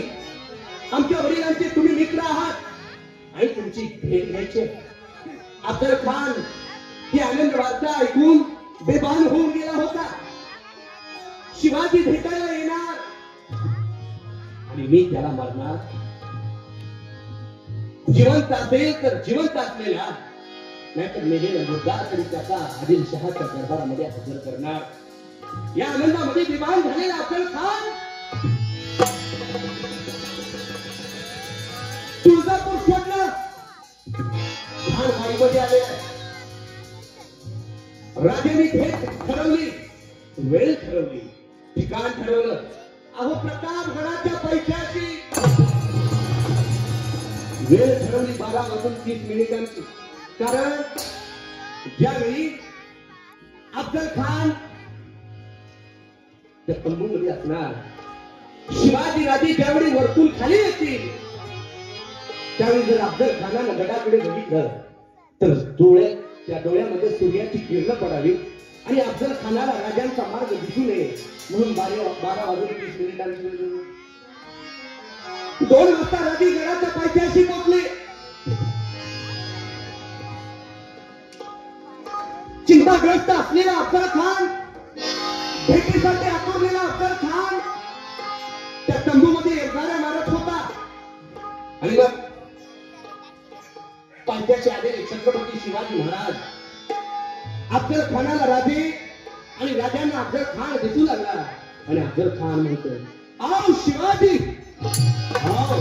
आमच्या वडिलांचे तुम्ही मित्र आहात आणि तुमची भेट घ्यायची. अफजल खान ही आनंद वार्ता ऐकून बेभान होऊन गेला होता. शिवाजी भेटायला येणार आणि मी त्याला मारणार. जिवंत असेल तर जिवंत असलेला, नाहीतर मेलेला मुद्दा तरी त्याचा आदिलशहाच्या दरबारामध्ये हजर करणार. या आनंदामध्ये बेभान झालेला अफजल खान तुळजापूर सोडलं, खानवाडीमध्ये आले. राजांनी भेट ठरवली, वेळ ठरवली, ठिकाण ठरवलं. अहो प्रतापगडाच्या पैशाची वेळ ठरवली 12:30 कारण ज्यावेळी अफजल खान त्या तंबूमध्ये असणार, शिवाजी राजे ज्यावेळी वरतून खाली येतील, त्यावेळी जर अफजल खानानं गडाकडे बघितलं तर त्या डोळ्यामध्ये सूर्याची किरण पडावी आणि अफजल खानाला राजांचा मार्ग दिसू नये म्हणून 12:30 2 वाजता राजे गडाच्या पायथ्याशी पोहोचले. चिंताग्रस्त असलेला अफजल खान, भेटीसाठी आठवलेला अफजल खान त्या तंबूमध्ये एकदाऱ्या मारत होता. आणि मग पायथ्याशी आलेले छत्रपती शिवाजी महाराज अफजल खानाला राजे आणि राजांना अफजल खान दिसू लागला. आणि अफजल खान म्हणतोय, आओ शिवाजी, आओ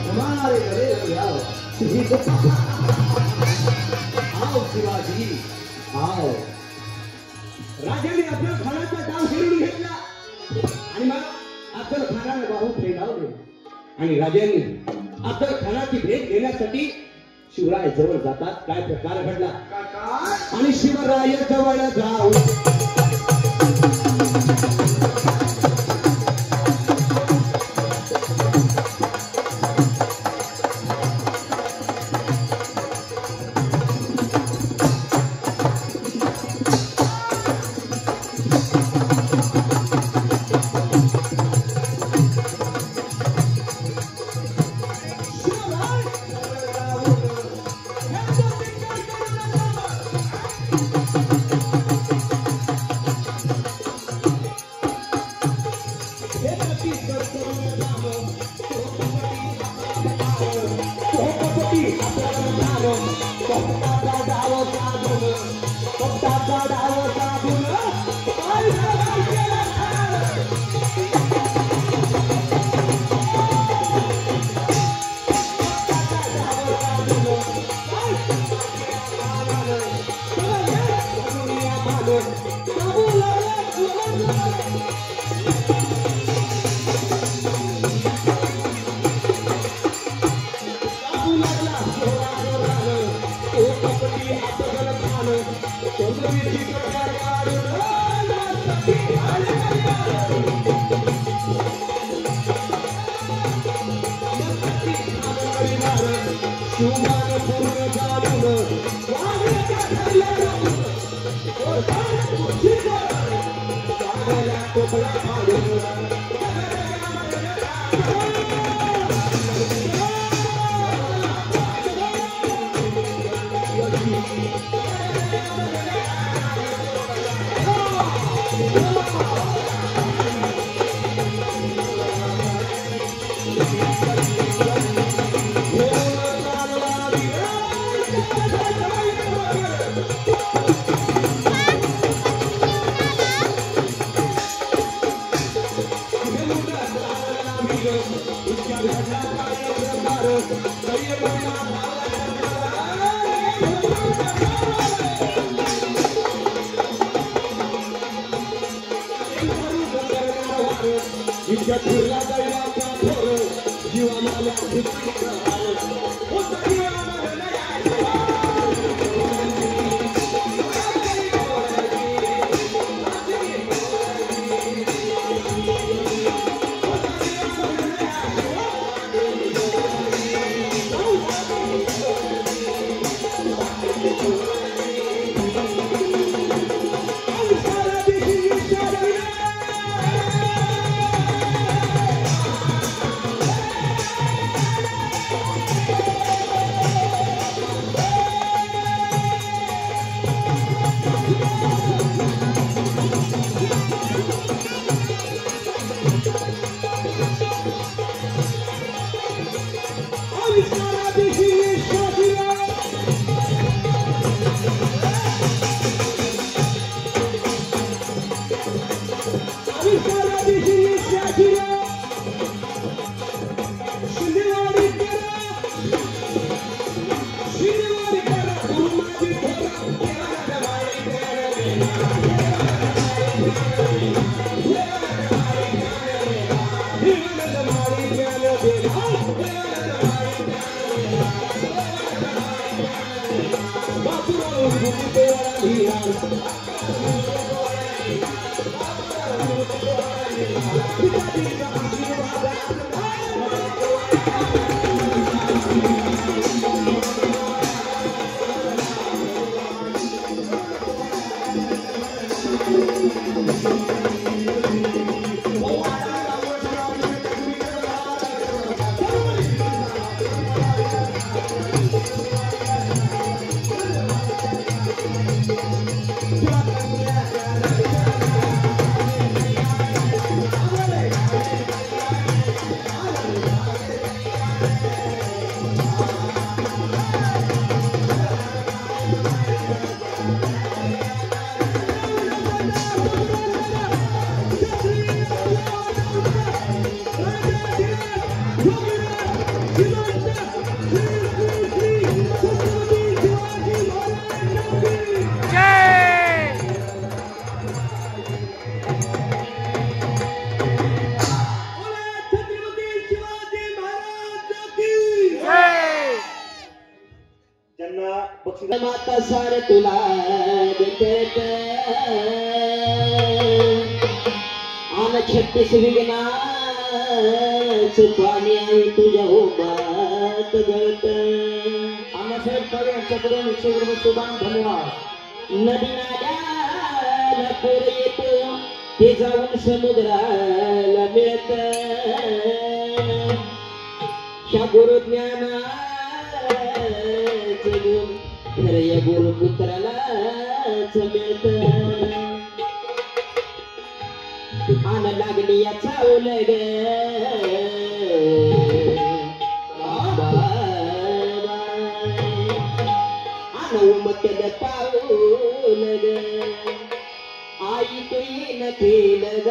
हमारे घरे आओ, आओ शिवाजी आओ. राजाने अफजल खानाचा डाव फिरून घेतला आणि मग अफजल खानाने बाहू फेडावले आणि राजांनी अफजल खानाची भेट घेण्यासाठी शिवराय जवळ जातात. काय प्रकार घडला आणि शिवराय जवळ जाऊ माता सार तुला देत आन 36 विघ्ना पाणी आहे तुझ्या उभात गळत अण्णासाहेब खरे यांच्याकडून 100 रुपये सुदान धन्यवाद. नदी नाल्याला पूर येतो ते जाऊन समुद्राला मिळत ह्या गुरुज्ञाना खरं गुरुपुत्रालाच मिळत आन लागली या चावल ग आन उमटल पाऊल ग आई तू येन केलं ग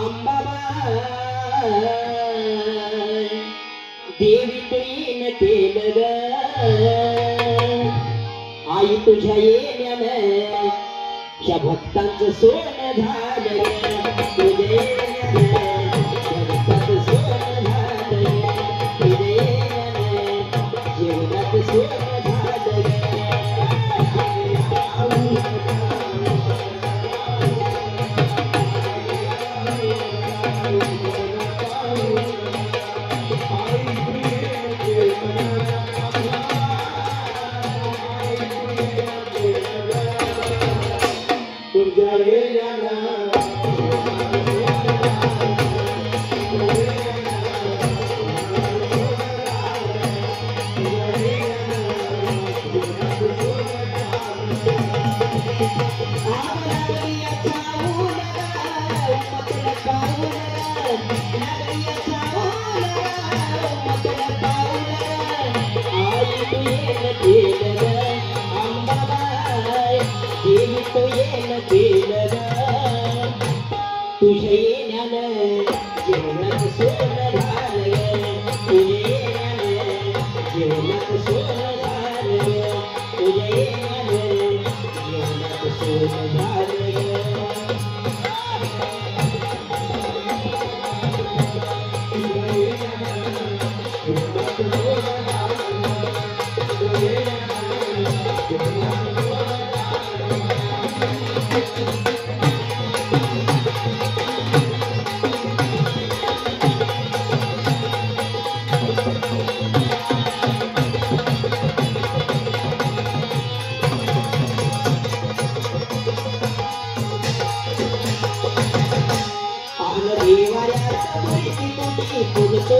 अंबाबाई देवी तू येन केलं ग आई तुझ्या येण्यानं या भक्तांचं सोनं झालं तुझे भक्तांचं सोनं झालं तुझे जीवनाचं सोनं झालं तुझ्या येण्यानं जीवनात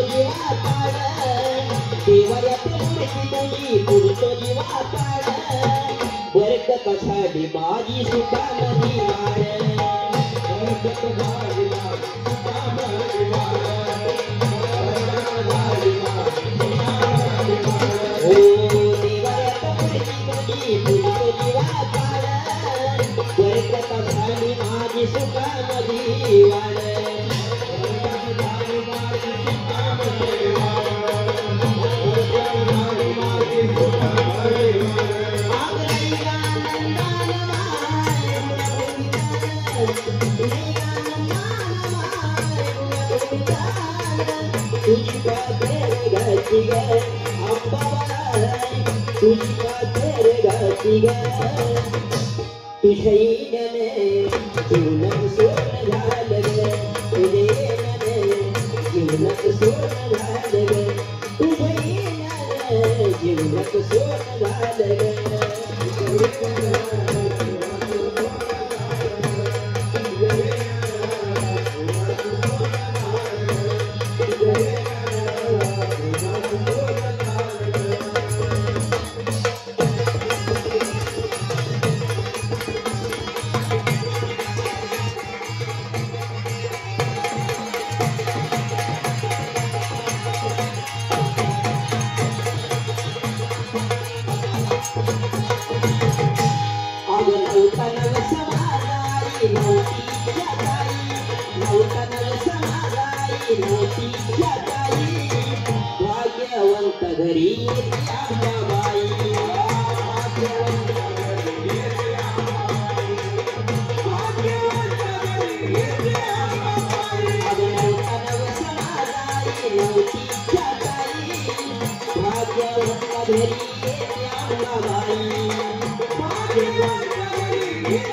जीवा पाड देवाऱ्यात मूर्ती तुझी पुरतो जीवा पाड बरकत कशाली माझी सुखामधी वाढ बरकत माझी सुखामधी वाढ हो देवाऱ्यात मूर्ती तुझी पुरतो जीवा पाड बरकत कशाली माझी सुखामधी वाढ तुझी पात्र घाती ग अंबाबाई तुझी पात्र घाती ग तुझ्या येण्याने जीवनात सोनं झालं ग तुझ्या येण्याने जीवनात सोनं झालं ग तुझ्या येण्याने जीवनात सोनं झालं ग भाग्यवंत घरी अंबाबाई भाग्यवंत घरी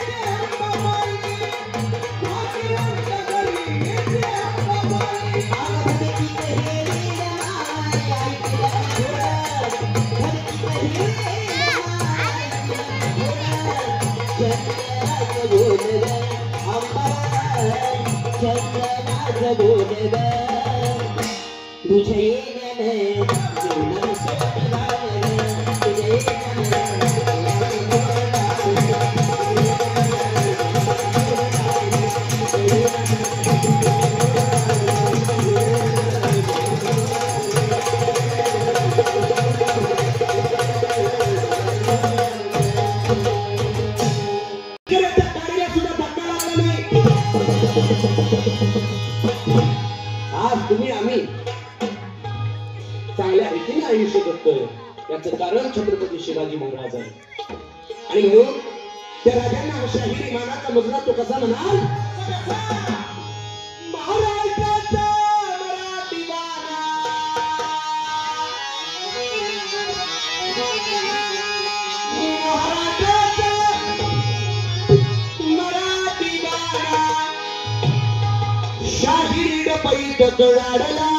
तुझ्या येण्याने जीवनात सोनं झालं तुझ्या येण्याने आज तुम्ही आम्ही चांगल्या रीतीने आयुष्य जगतोय याचं कारण छत्रपती शिवाजी महाराज आहे आणि म्हणून त्या राजांना शाहिरी मानाचा मुजरा तो कसा म्हणाल महाराजाचा मराठी वाणा महाराजाचा मराठी वाणा शाहीर पैठ कळाडला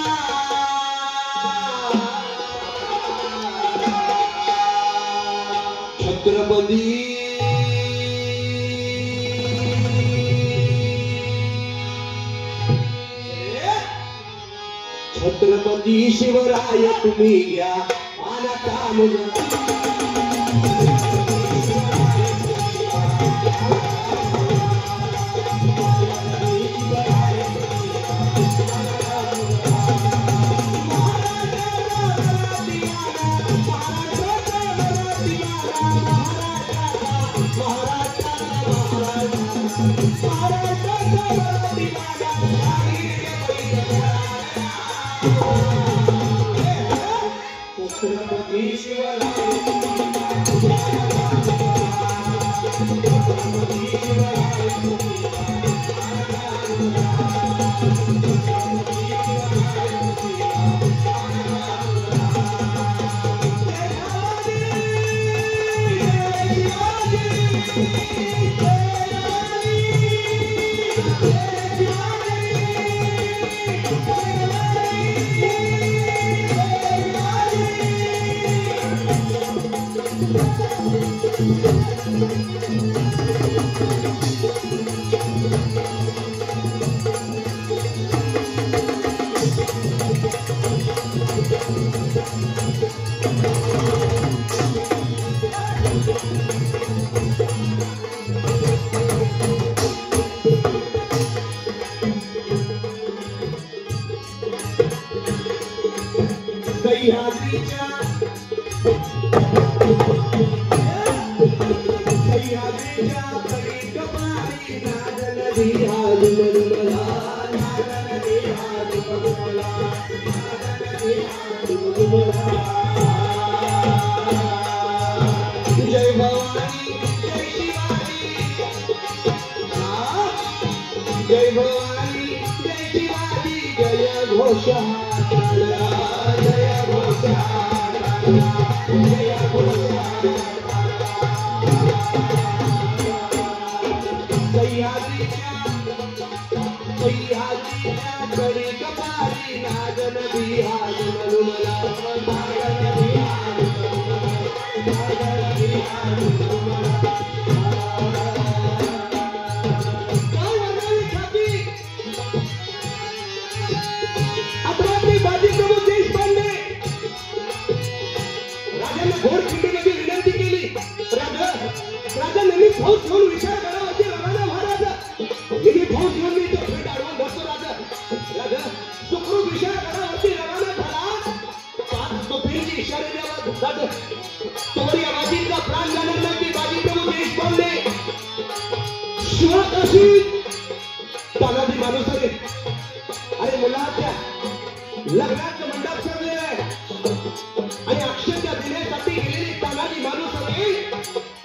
छत्रपती छत्रपती शिवराय तुम्ही घ्या आना मुजरा सह्याद्रीच्या कडी कपारी नाद नदी हालून मला नाद नदी हालून मला नाद नदी हालून मला जय भवानी जय शिवाजी जय भवानी जय शिवाजी जय घोष जय घोष जय घोष सह्याद्रीच्या कडी कपारी नाद नदी हालून मला नाद नदी घोडखिंडीमध्ये विनंती केली राजांनी फौज घेऊन विचार करा होते राणा महाराज मी फौज घेऊन मी तो भेट आडवून बसतो राजा सुखरूप विचार करा होते रवाना झाला पाच तोफेंचे इशारे द्यावा तोरी बाजीचा प्राण जाणार नाही बाजी प्रभू देशपांडे शिवाकाशी तानाजी मालुसरे अरे मुलाच्या लग्नाचं मंडप सजलेलं आहे आणि अक्षरच्या देण्यासाठी गेलेली तानाजी मालुसरे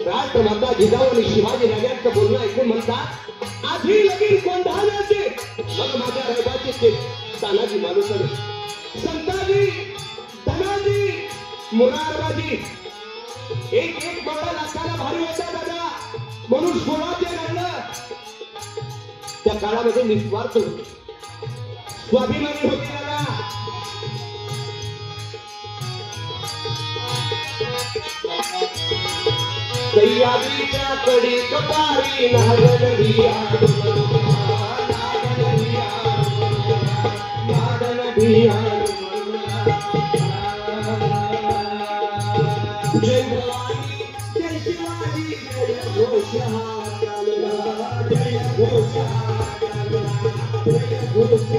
राष्ट्रमाता जिजाऊ आणि शिवाजी राजांचं बोलणं ऐकून म्हणतात आधी लगीन कोंढाण्याचे मग माझ्या रहिवाचे ते तानाजी मालुसरे संताजी धनाजी मुरारबाजी एक बंगला लाखाला भारी होता दादा म्हणून सोळाचे रडलं त्या काळामध्ये निस्वार्थ होते स्वाभिमानी होते दादा सह्याद्रीच्या कडी कपारी नाद नदी जय भवानी जय शिवाजी जय घोष जय घोष जय घोष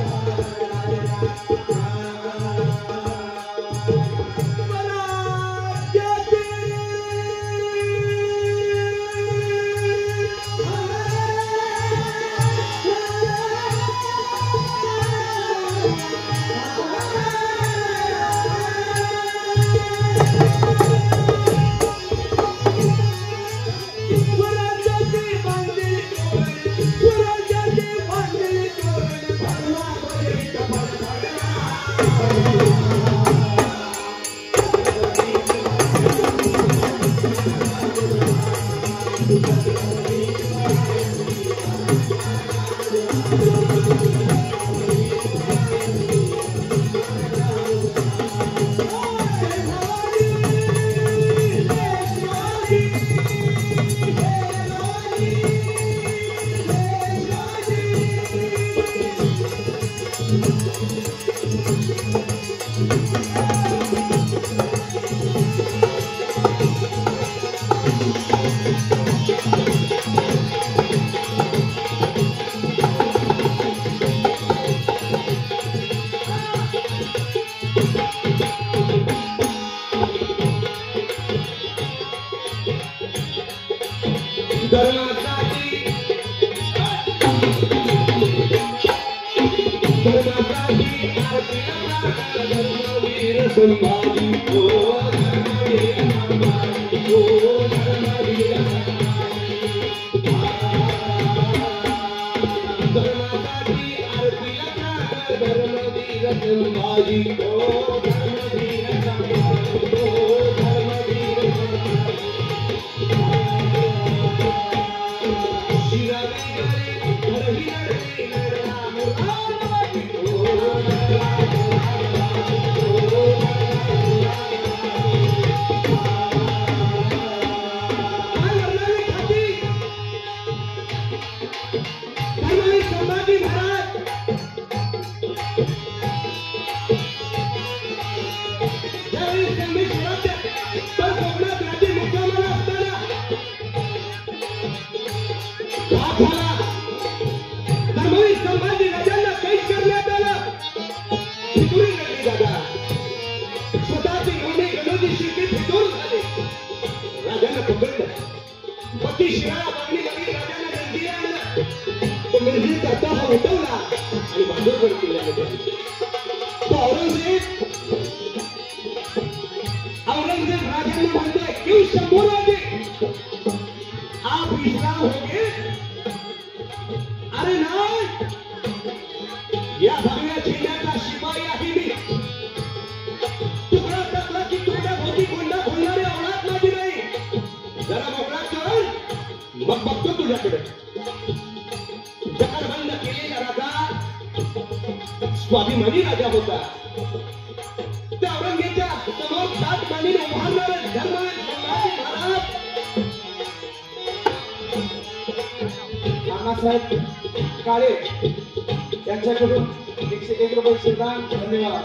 शेवटी शिराळा बांधणी राजाने रणजिला आणलं. तो मिरजेचा तह उठवला आणि बहादूरगड किल्ल्याला गेला. तो औरंगजेब राजांना म्हणतोय क्यों शंभू राजे आप इस्लाम हो गए. अरे नाही, या भगव्या झेंड्याचा शिपाई आहे मी. तुकडा टाकला की तुकड्या भोवती कोंडा खोलणारी औलाद माझी नाही. जरा मोकळा कर, मग बघतो तुझ्याकडे. जकारबंद केलेला राजा स्वाभिमानी राजा होता. त्या औरंगजेबाच्या समोर 7 मानेने उभारणारे धर्मवीर संभाजी महाराज नानासाहेब काळे यांच्याकडून 101 रुपये श्रीदान. धन्यवाद.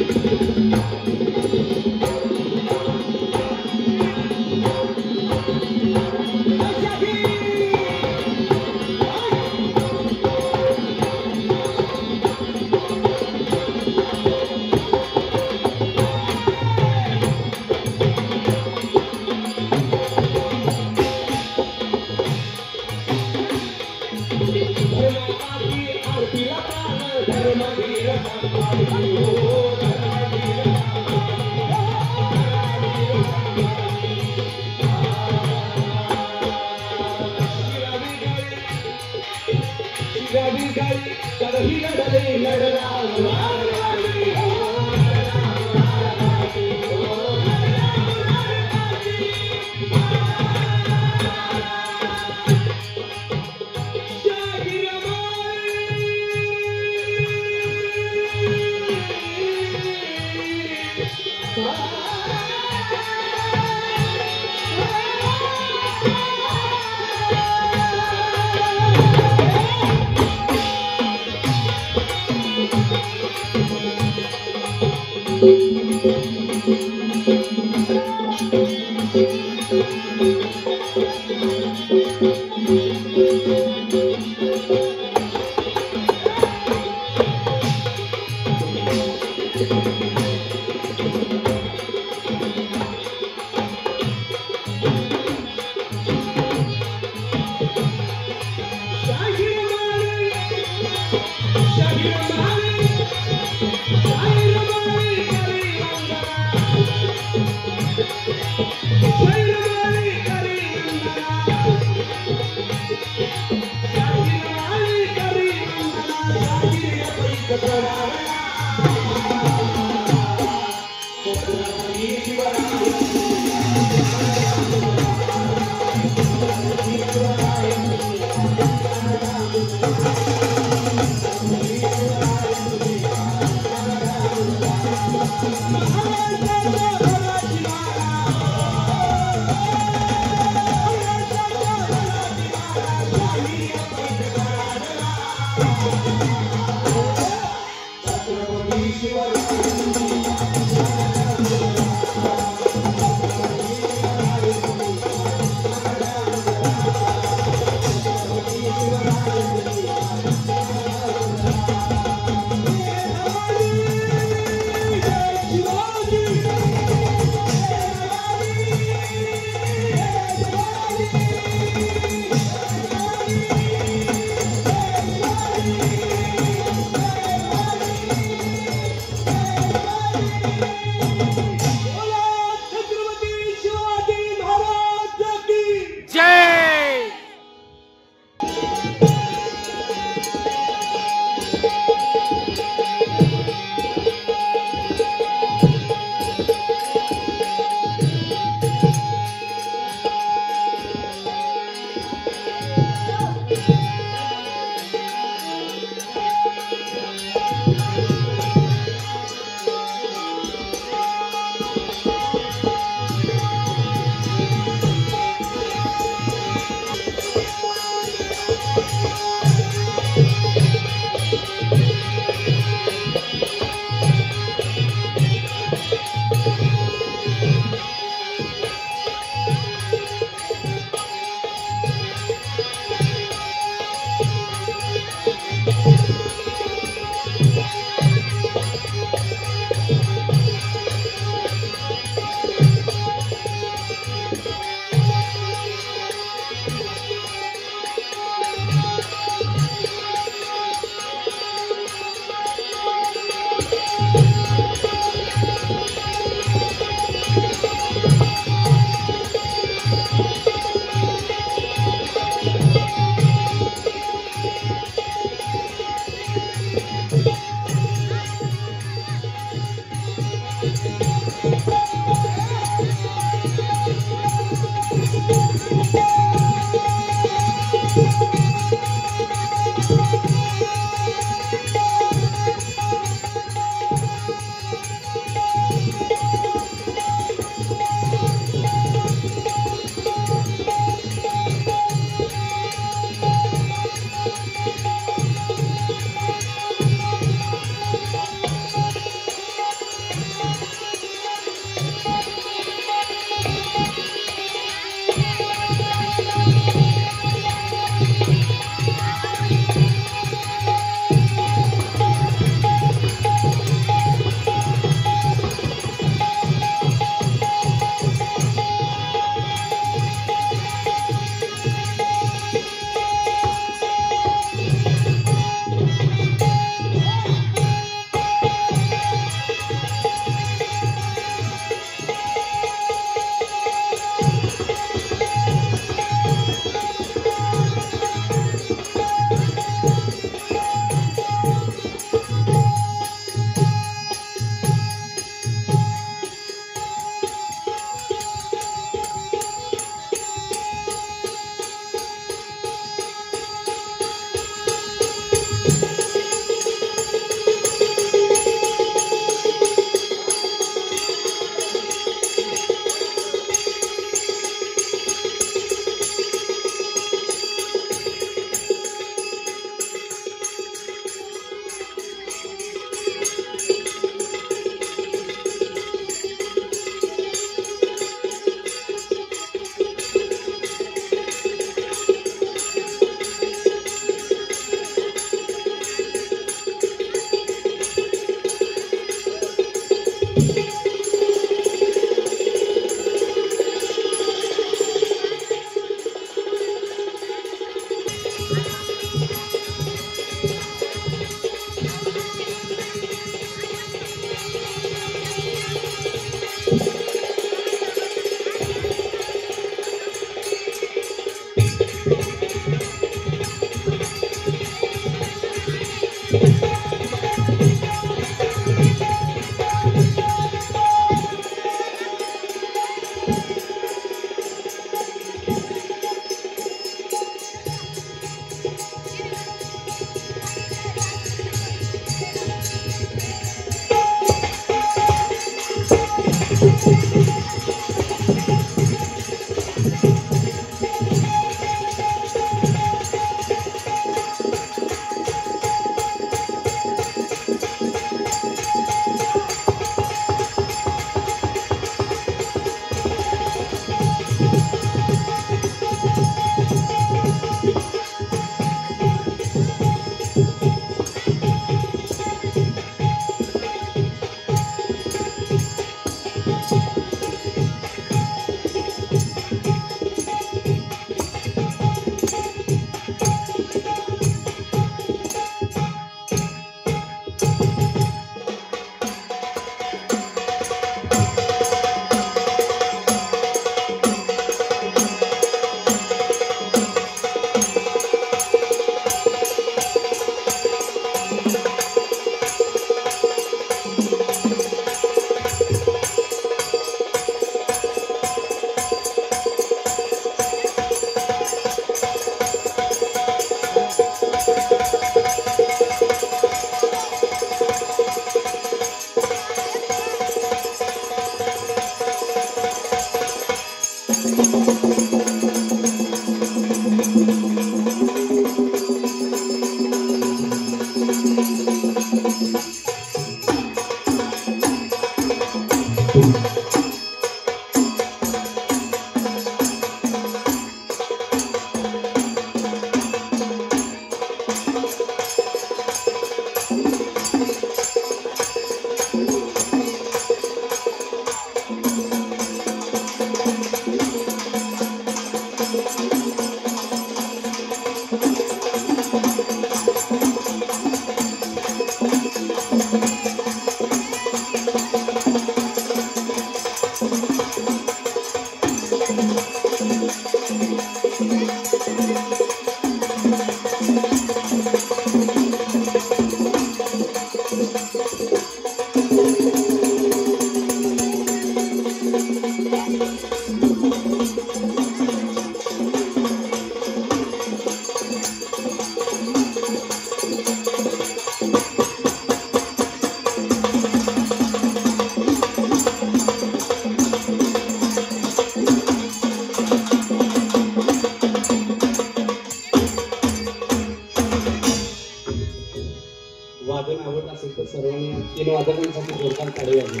वादन आवडत असेल तर सर्वांनी 3 वादकांसाठी जोरदार ताळी वाजवा.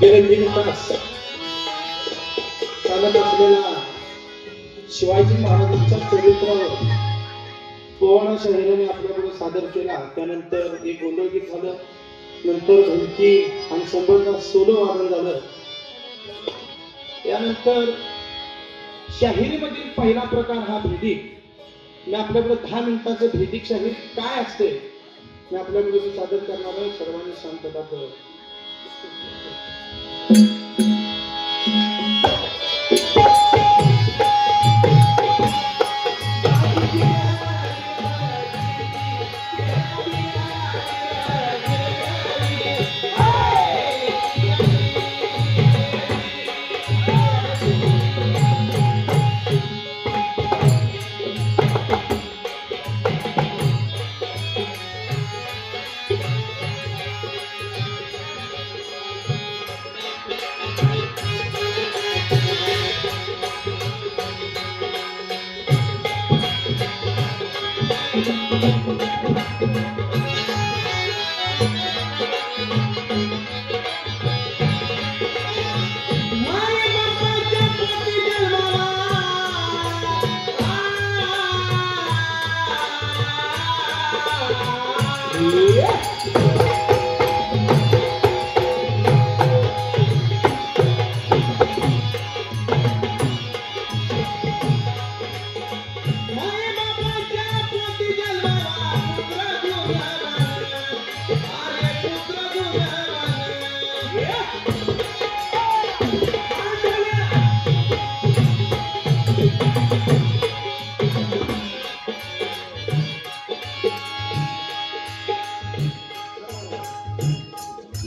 गेले 3 तास चालत असलेला शिवाजी महाराजांचा चरित्र पोवाडा शहराने आपल्याकडे सादर केला. त्यानंतर एक गोंधळगीत झालं, नंतर ढोलकी आणि संबंधात सोलो वादन झालं. यानंतर शाहिरीमधील पहिला प्रकार हा भेदीक. मी आपल्याकडे 10 मिनिटाचं भेदीक शाहीर काय असते मी आपल्याकडे सादर करणार आहे. सर्वांनी शांतता करा.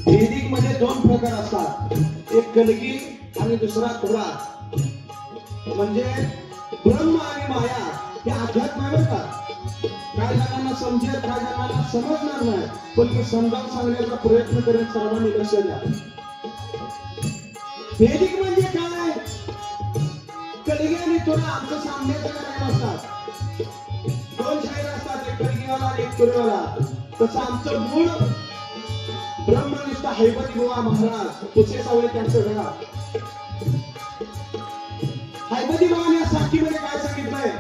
भेदीक मध्ये 2 प्रकार असतात, एक कलगी आणि दुसरा तुरा. म्हणजे ब्रह्म आणि माया हे अध्यात्म आहे का. काय जणांना समजेल, काय जणांना समजणार नाही, पण ते समजावून सांगण्याचा प्रयत्न करेल. सर्वांनी लक्ष द्या. भेदीक म्हणजे काय, कलगी आणि तुरा आमचं सामन्याचं कार्य असतात. 2 शाहीर असतात, एक कलगीवाला आणि एक तुरेवाला. तसं आमचं मूळ ब्रह्मनिष्ठ हैबती बुवा महाराज पुसे सावळे त्यांचं घरात. हैबती बुवाने साखीमध्ये काय सांगितलंय,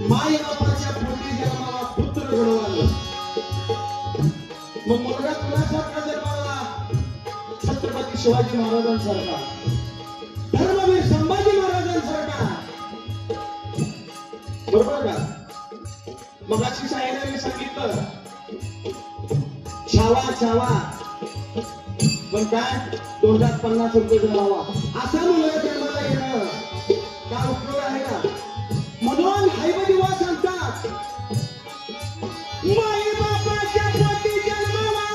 माय बापाच्या पोटी जन्माला पुत्र घडवाल. मग मुलगा कुणासारखा जन्माला, छत्रपती शिवाजी महाराजांसारखा, धर्मवीर संभाजी महाराजांसारखा. बरोबर का. मग अशी शाहिरांनी सांगितलं छावा छावा, पण काय 250 रुपये लावा. असा मुलगा जन्माला येणं काय उपयोग आहे का. म्हणून हैबती बुवा सांगतात, माई बापाच्या पोटी जन्माला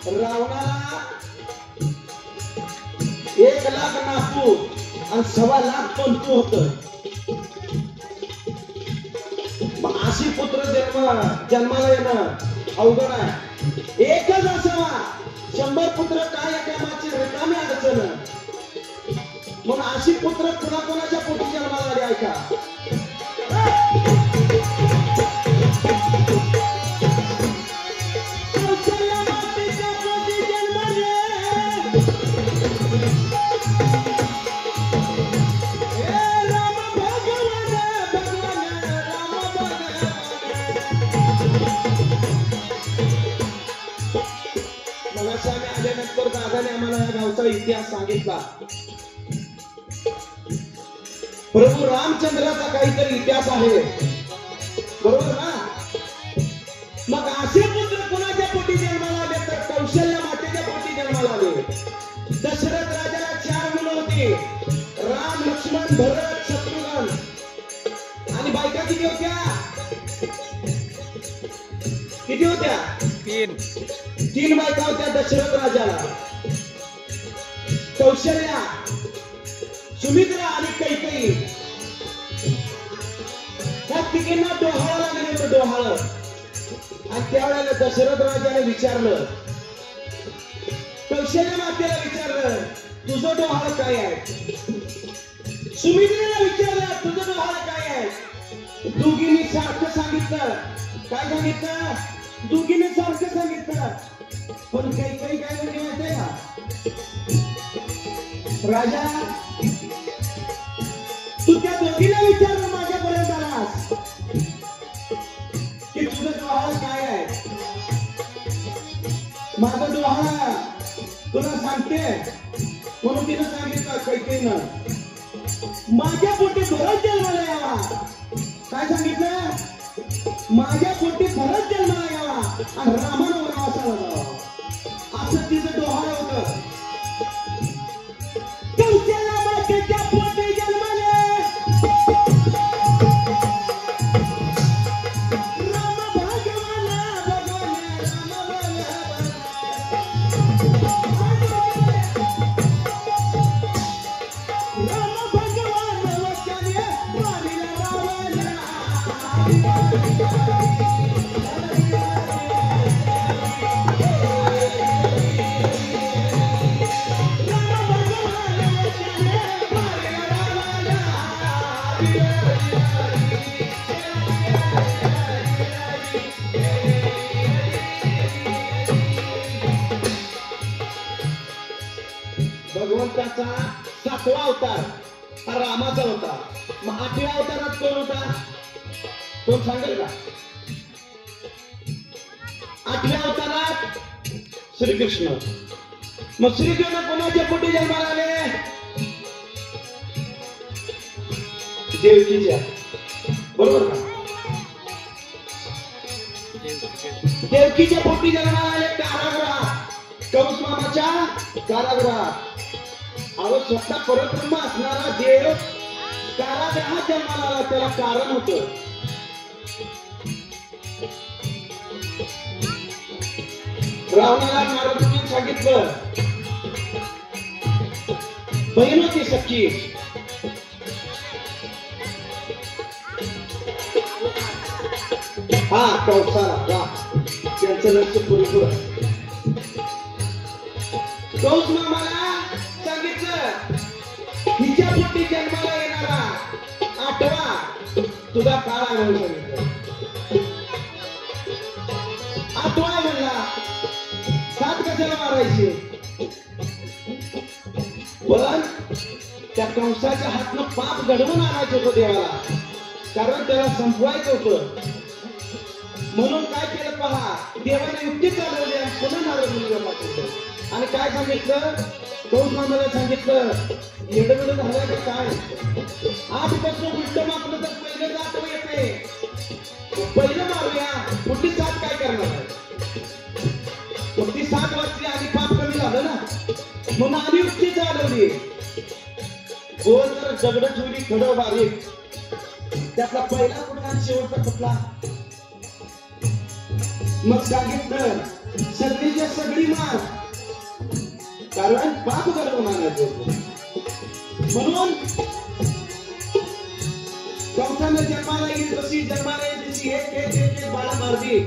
रावणाला 1 लाख नातू आणि 1.25 लाख पंतू होत. अशी पुत्र जन्माला येणं अवघड आहे. एकच असावा, 100 पुत्र काय एका माची रिकामी अडचण. मग अशी पुत्र कुणाकुणाच्या पोटी जन्माला आली ऐका. दादाने आम्हाला या गावचा इतिहास सांगितला. परंतु प्रभू रामचंद्राचा काहीतरी इतिहास आहे, बरोबर ना? मग असे पुत्र कुणाच्या पोटी जन्माला आले तर कौशल्या मातेच्या पोटी जन्माला आले. दशरथ राजाला 4 मुलं होती, राम, लक्ष्मण, भरत, शत्रुघ्न. आणि बायका किती होत्या? किती होत्या? 3 बायका होत्या दशरथ राजाला. कौशल्या, सुमित्रा आणि कैकेयी. त्या तिघींना डोहाळं लागले होतं, डोहाळं. आणि त्यावेळेला दशरथ राजाने विचारलं, कौशल्या मातेला विचारलं, तुझं डोहाळं काय आहे? सुमित्रेला विचारलं, तुझं डोहाळं काय आहे? दोघींनी सारखं सांगितलं. काय सांगितलं? दोघींनी सारखं सांगितलं. पण काही काय म्हणजे माहितीये का राजा, तू त्या दोघीला विचारलं माझ्यापर्यंत आलास की तुझं डोहाळं काय आहे? माझं डोहाळं तुला सांगते म्हणून तिनं सांगितलं कैकेयीनं, माझ्या पोटी भरत जन्माला यावा. काय सांगितलं? माझ्या पोटी भरत जन्माला यावा आणि रामानं वनवासाला जावा, असं तिचं डोहाळं होतं. कौशल्या मातेच्या पोटी जन्माले राम भगवान, वचने मारिला रावण. भगवंताचा 7वा अवतार हा रामाचा होता. मग 8व्या अवतारात कोण होता? कोण सांगेल का? 8व्या अवतारात श्रीकृष्ण. मग श्रीकृष्ण कोणाच्या पोटी जन्माला आले? देवकीच्या, बरोबर का? देवकीच्या पोटी जन्माला आले कारागृहात, कंस मामाच्या कारागृहात. अहो स्वतः परब्रह्म असणारा देव कारागृहात जन्माला आला, त्याला कारण होतं. रावणाला नारदांनी सांगितलं, बहीण होती सख्खी, हा कंसाला, त्यांचं लक्ष पुरेपूर आहे. कंस मामाला सांगितलं, हिच्या पोटी जन्माला येणारा 8वा तुझा काळ आहे म्हणून सांगितलं. 8वा म्हणला, 7 कशाला मारायची? पण त्या कंसाच्या हातनं पाप घडवून आणायचं होतं देवाला, कारण त्याला संपवायचं होतं. म्हणून काय केलं पहा, देवाने युक्ती चालवली आणि पुन्हा नारद मुनीला पाठवलं. आणि काय सांगितलं? कंस मामाला सांगितलं, येडवेड झालं की काय? 8 पासून उलट मागलं तर पहिलं 8वं येते, पहिलं मारूया, पुढची 7 काय करणार आहे? पुढची 7 वाजली आणि पाप कमी झालं ना, म्हणून आधी युक्ती चालवली. गोल तर दगड ठेवली, खडं बारीक, त्यातला पहिला कुठला आणि शेवटचा कुठला? मग सांगितलं, सगळीच्या सगळी मार, कारण पाप घडवून आणायचं. म्हणून कंसाने जन्माला येईल तशी जन्माला येईल तशी एक बाळा मारली.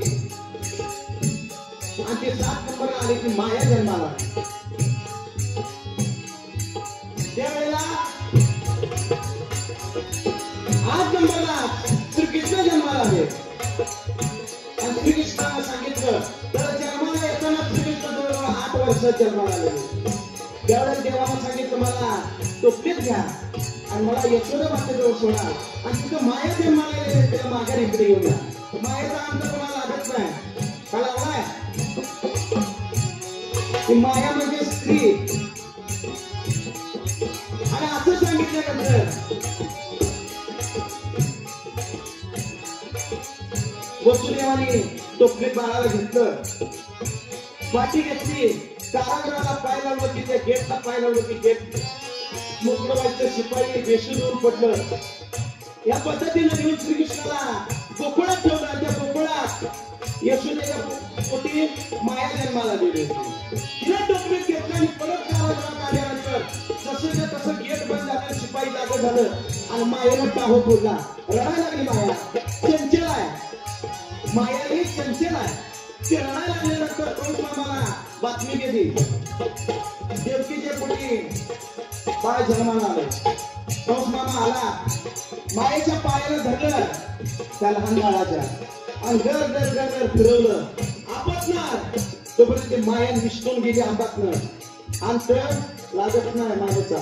आणि ते 7 नंबर आले की माया जन्माला. त्यावेळेला 8 नंबरला श्रीकृष्ण जन्माला आले. आणि श्रीकृष्णाला सांगितलं, तर जन्माला येताना श्रीकृष्ण 8 वर्षात जन्माला आले. त्यावेळेस देवाला सांगितलं, मला टोपलीत घ्या आणि मला यशोदा मातेजवळ सोडा आणि तिथं माया जन्माला येते, त्याला माघारी इकडे घेऊन या. मायेचा अंत कोणाला लागत नाही, का लागलाय? माया म्हणजे स्त्री. आणि असं सांगितल्यानंतर वसुदेवाने टोपलीत बाळाला घेतलं, वाटी घेतली, कारागृहाला पाय लावलं की त्या गेटला पाय लावलं की गेट मोकळं व्हायचं. शिपाई बेशुद्ध पडलं. या पद्धतीने देऊन श्रीकृष्णाला गोकुळात ठेवलं. त्या गोकुळात यशोदेच्या पोटी माया जन्माला दिली होती. तिला टोपलीत घेतलं आणि परत कारागृहात आल्यानंतर जसं तसं गेट बंद झालं, शिपाई जागं झालं आणि मायेला टाहो फोडला. रडायला लागली माया. चंचल आहे माया, ही चंचल आहे. ती रडायला लागल्यानंतर कंस मामाला बातमी दिली, देवकीच्या पोटी बाळ जन्माला आलं. कंस मामा आला, मायेच्या पायाला धरलं त्या लहान बाळाच्या आणि गर गर गर गर फिरवलं. आपटणार तोपर्यंत माया निष्ठून गेली आंबातनं आणि तर लागत नाही मायेचा.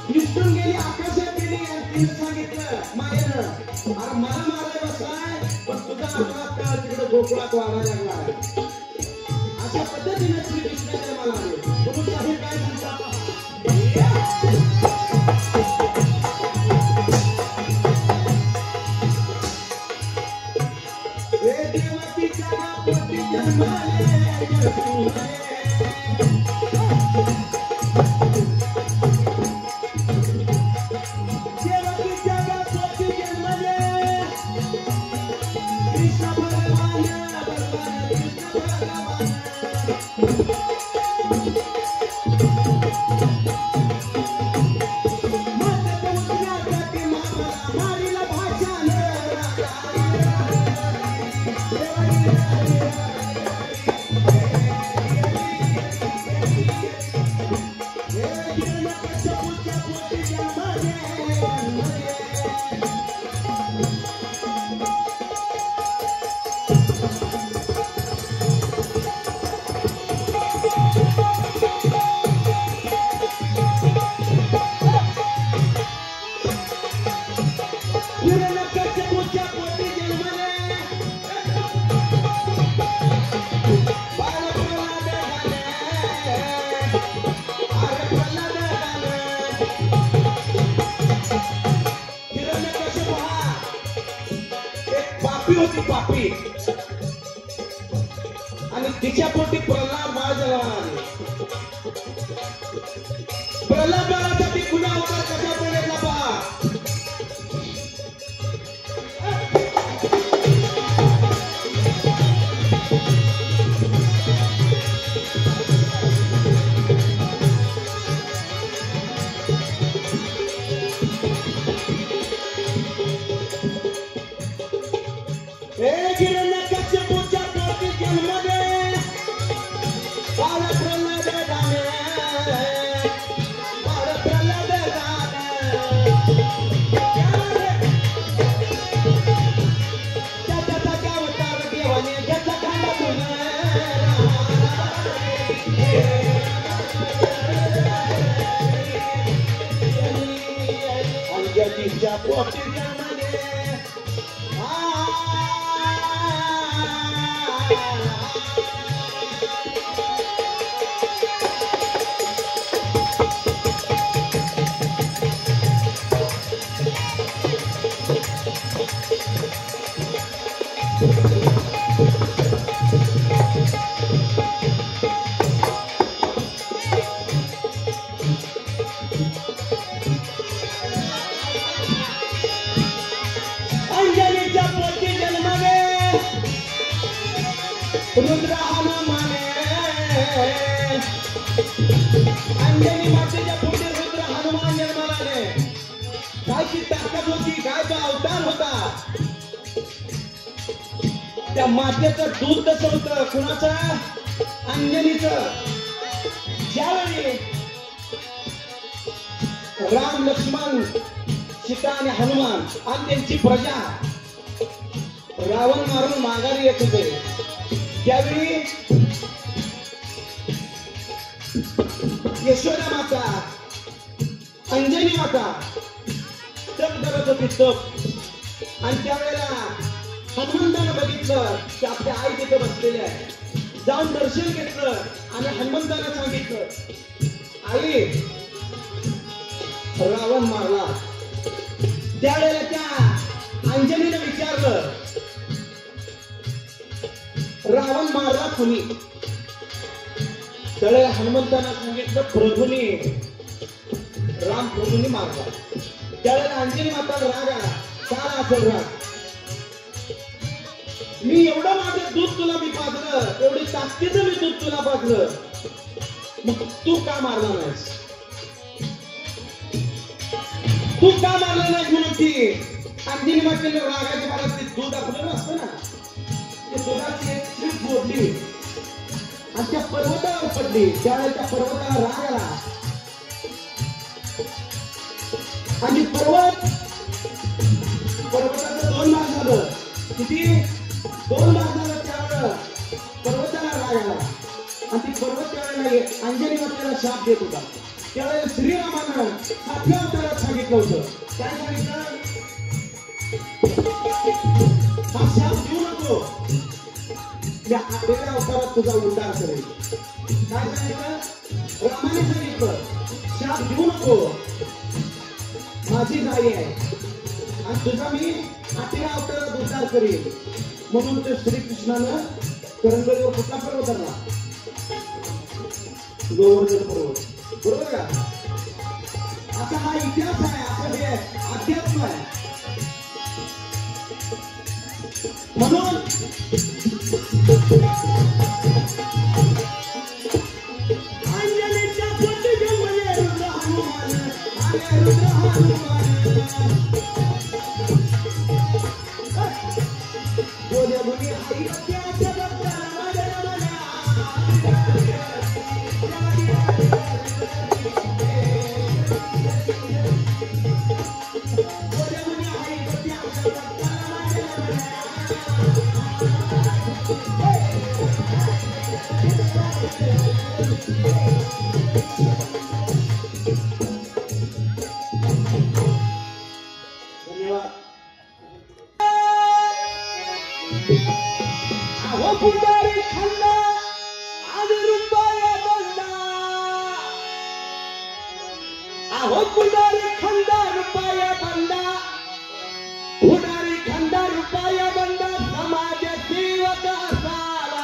निष्ठून गेली, आकाशात गेली आणि तिने सांगितलं मायेनं, अरे मला मारायला बसलाय पण तुझा अपराध काळ तिकडे गोकुळात वाढायला लागला. अशा पद्धतीने श्रीकृष्ण जन्माला आले. तुम्ही काही काय सांगता? पापी आणि तिच्या पोटी प्रल्हाद बाळ जन्माला आले. प्रल्हाद बाळासाठी खुला अवतार कशा पडेल पहा. रुद्र हनुमाने अंजनी मातेच्या पोटी रुद्र हनुमान जन्माला आले. कायची ताकद होती, कायचा अवतार होता. त्या मातेचं दूध कसं होतं, कुणाचं? अंजनीचं. ज्यावेळी राम लक्ष्मण सीता आणि हनुमान आणि त्यांची प्रजा रावण मारून माघारी येत होते, त्यावेळी यशोदा माता अंजनी माता तप करत होती, तप. आणि त्यावेळेला हनुमंतानं बघितलं की आपल्या आई तिथे बसलेल्या आहे. जाऊन दर्शन घेतलं आणि हनुमंतानं सांगितलं, आई रावण मारला. त्यावेळेला त्या अंजनीनं विचारलं, पाजलं रावण मारला कुणी त्याला हनुमंतांना सांगितलं प्रभूने राम प्रभूने मारला त्यावेळेला अंजनी माता राग आला काय असेल राग मी एवढं माझं दूध तुला मी पाजलं एवढी ताकदीचं मी दूध तुला पाजलं मग तू का मारला नाहीस तू का मारला नाही म्हणून ती अंजनी मातेने रागाच्या मला ते दूध आपलं नसतं ना ते दुधाची एक स्ट्रीप फोडली आणि त्या पर्वतावर पडली त्यावेळेला त्या पर्वताला राग आला आणि पर्वताचं 2 भाग झालं किती 2 भाग झालं त्यावेळेला पर्वताला राग आला आणि ती पर्वत त्यावेळेला अंजनी मातेला शाप देत होता त्यावेळेला श्रीरामानं 7व्या अवतारात सांगितलं होतं काय सांगितलं हा शाप देऊ नको त्या 8व्या अवतारात तुझा उद्धार करेल काय सांगितलं रामाने सांगितलं शाप देऊ नको माझी जाई आहे आणि तुझा मी 8व्या अवतारात उद्धार करेल म्हणून ते श्रीकृष्णानं करंगळीवर कुठला पर्वत धरला गोवर्धन पर्वत बरोबर का असा हा इतिहास आहे असं हे अध्यात्म आहे म्हणून अंजनीच्या पोटी रुद्र हनुमान आले रुद्र हनुमान बोले बोले आई त्याच्या दत्ताला माझ्या मना पुजारी खंडा आणि रुपया बंडा आहो पुजारी खंडा रुपया बंडा पुजारी खंडा रुपया बंडा समाज सेवक असावा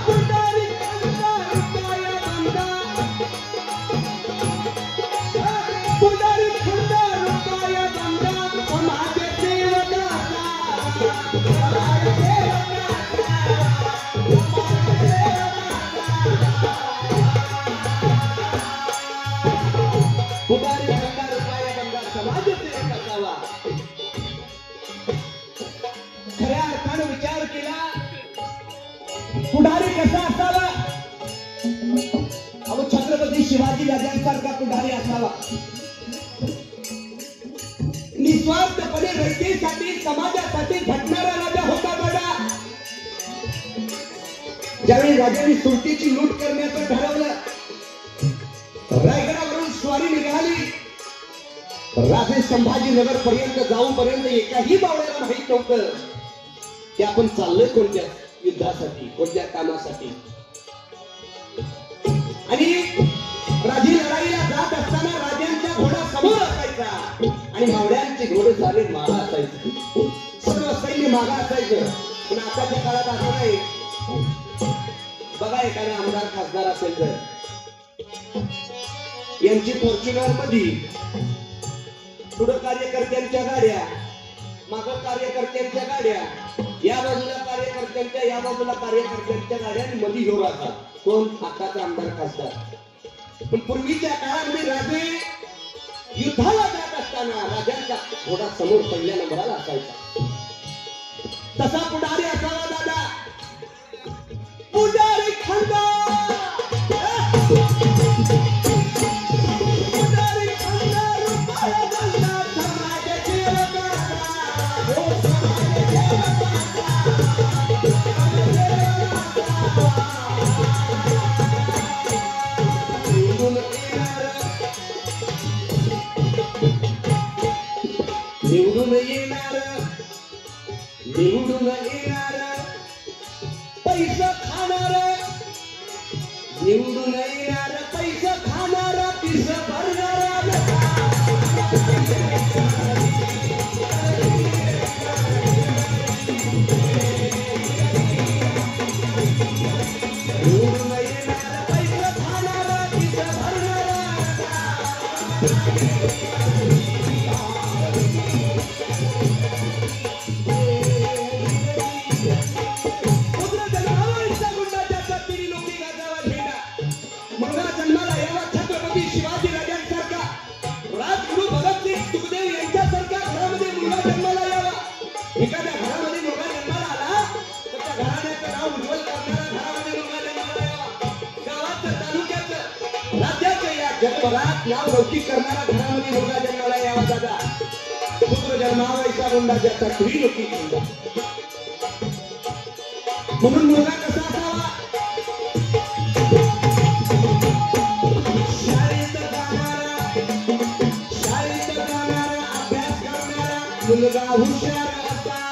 पुजारी खंडा रुपया बंडा पुजारी खंडा रुपया बंडा समाज सेवक पुजारी खंडा रुपया बंडा समाज सेवक असावा खऱ्या अर्थाने विचार केला पुढारी कसा असावा अहो छत्रपती शिवाजी राजांसारखा पुढारी असावा निस्वार्थपणे व्यक्तीसाठी समाजासाठी झटणारा राजा होता बडा ज्यावेळी राजांनी सुरतीची लूट करण्याचं ठरवलं रायगडावरून स्वारी निघाली राजे संभाजीनगर पर्यंत जाऊपर्यंत एकाही बावड्याला माहित नव्हतं की आपण चाललोय कोणत्या युद्धासाठी कोणत्या कामासाठी आणि राजे लढाईला जात असताना राजांचा घोडा समोर असायचा आणि मावळ्यांचे घोडे सारे मागा असायचे सर्व सैन्य मागा असायचं पण आताच्या काळात असं नाही बघा एखादा आमदार खासदार असेल तर यांची फॉर्च्युनर मध्ये पुढे कार्यकर्त्यांच्या गाड्या मागं कार्यकर्त्यांच्या गाड्या या बाजूला कार्यकर्त्यांच्या या बाजूला कार्यकर्त्यांच्या गाड्या आणि मध्ये ह्यो राहतात कोण आताचा आमदार खासदार पण पूर्वीच्या काळामध्ये राजे युद्धाला जात असताना राजांचा घोडा समोर पहिल्या नंबराला असायचा तसा पुढारी असावा दादा पुढारी खंडा पुढारी खंडा रुपया बंडा समाज सेवक निवडून येणार पैसा खाणार निवडून येणार जगभरात नाव लौकिक करणारा घरामध्ये मुलगा जन्माला यावा दादा. पुत्र जन्मावा ऐसा गोंडा ज्याचा त्रिलोकी गोंडा. म्हणून मुलगा कसा असावा? शाळेत जाणारा अभ्यास करणारा मुलगा हुशार असावा.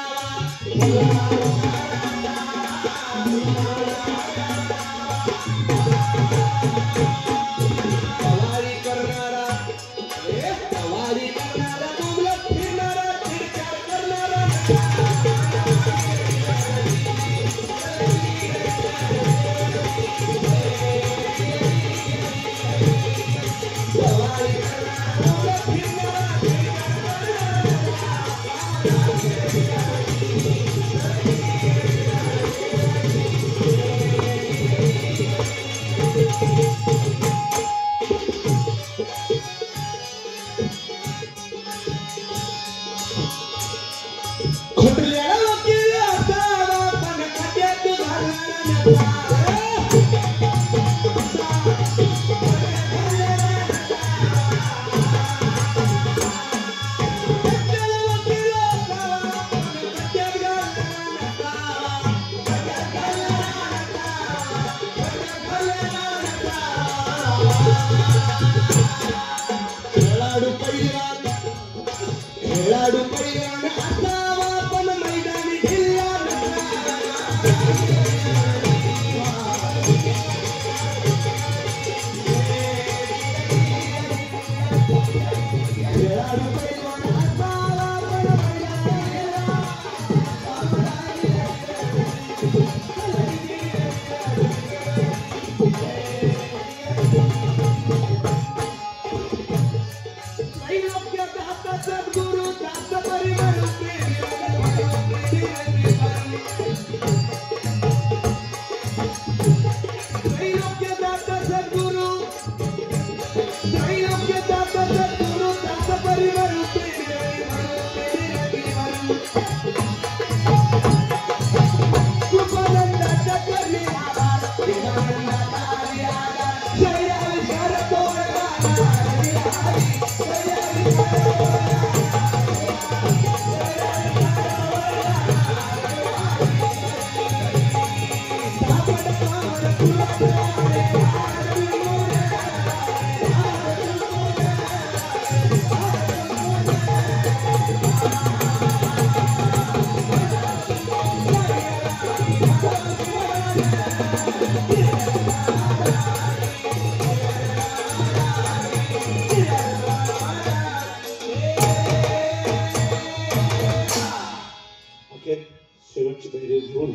शेवटची पहिली घेऊन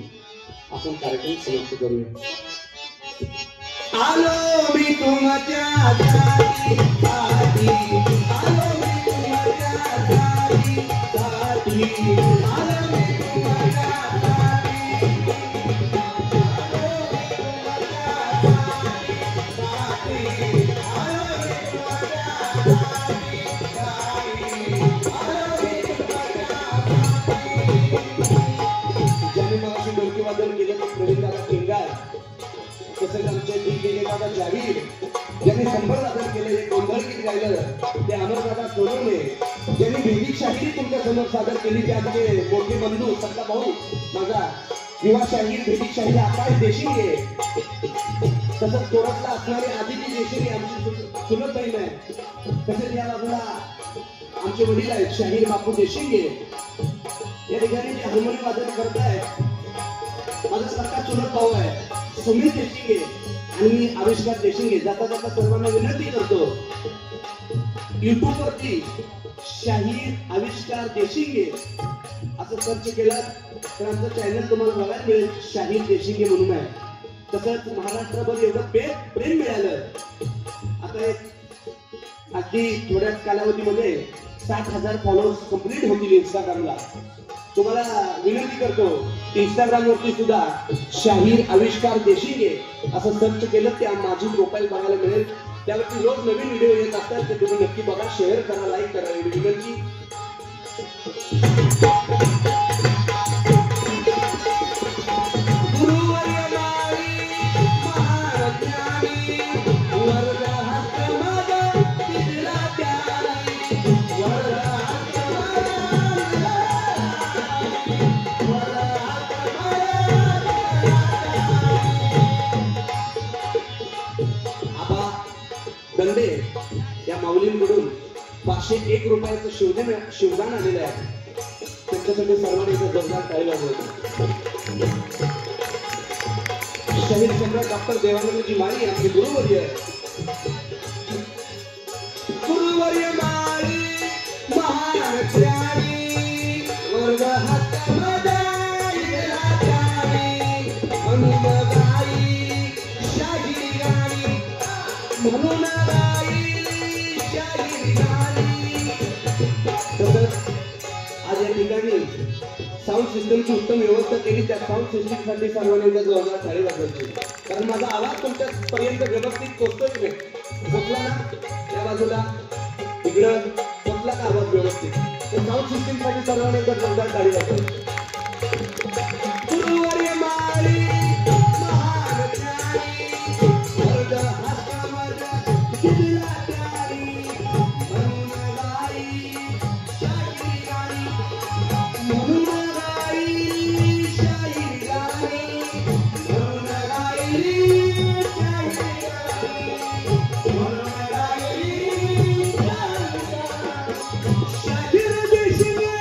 आपण कार्यक्रम समाप्त करूया. आलो मी तुमच्या दारी दारी, आलो मी तुमच्या दारी दारी, आलो मी तुमच्या दारी, वादन केलं प्रवीणदादा केंगार, तसेच आमचे दिग्गजदादा जाहीर ज्यांनी संभर वादन केले, जे गोंधळ गीत गायलं ते अमरदादा सोनवणे, ज्यांनी भेदिक शाहिरी तुमच्या समोर सादर केली ते आमचे मोठे बंधू सत्ता भाऊ माझा युवा शाहीर भेदिक शाहीर आकाश देशिंगे, तसंच कोरसला असणारे आदिती देशिंगे आमची चुलत बहीण आहे, तसेच या बाजूला आमचे वडील आहेत शाहीर बापू देशिंगे. या ठिकाणी जे हार्मोनियम वादन करत आहेत माझा सख्खा चुलत भाऊ आहे सुमित देशिंगे आणि मी आविष्कार देशिंगे. जाता जाता सर्वांना विनंती करतो, युट्यूब वरती शाहीर आविष्कार देशिंगे असं सर्च केलं तर आमचं चॅनल तुम्हाला बघायला मिळेल. शाहीर देशिंगे म्हणून आहे. तसंच महाराष्ट्रभर एवढं प्रेम मिळालं. आता एक अगदी थोड्याच कालावधीमध्ये 60,000 फॉलोअर्स कंप्लीट होतील इंस्टाग्रामला. तुम्हाला विनंती करतो की इंस्टाग्राम वरती सुद्धा शाहीर आविष्कार देशिंगे असं सर्च केलं त्या माझी प्रोफाईल बघायला मिळेल. त्यावरती रोज नवीन व्हिडिओ येत असतात ते तुम्ही नक्की बघा, शेअर करा, लाईक करा एवढी विनंती. दंडे या माऊलींकडून 501 रुपयाचं शिवदान आलेलं आहे. त्यांच्यासाठी सर्वांनी जोरदार टाळी वाजवायची. शहीद सम्राट डॉक्टर देवानंदजी माळी आमचे गुरुवर्य माळी महान प्राणी वर्ग हातामध्ये म्हणून गाई शाही गाणी म्हणून आज या ठिकाणी साऊंड सिस्टमची उत्तम व्यवस्था केली. त्या साऊंड सिस्टमसाठी सर्वांनी जोरदार टाळी वाजवायची. कारण माझा आवाज तुमच्यापर्यंत व्यवस्थित पोहोचतोच नाही. पोचला ना त्या बाजूला इकडं पोचला का आवाज व्यवस्थित? तर साऊंड सिस्टमसाठी सर्वांनी जोरदार टाळी वाजवायची. गुरुवर्य माळी महान प्राणी वर्ग हातामध्ये दिला टाळी म्हणून गाई शाही गाणी म्हणून गाई शाही गाणी म्हणून गाई शाही गाणी म्हणून गाई शाहीर देशिंगे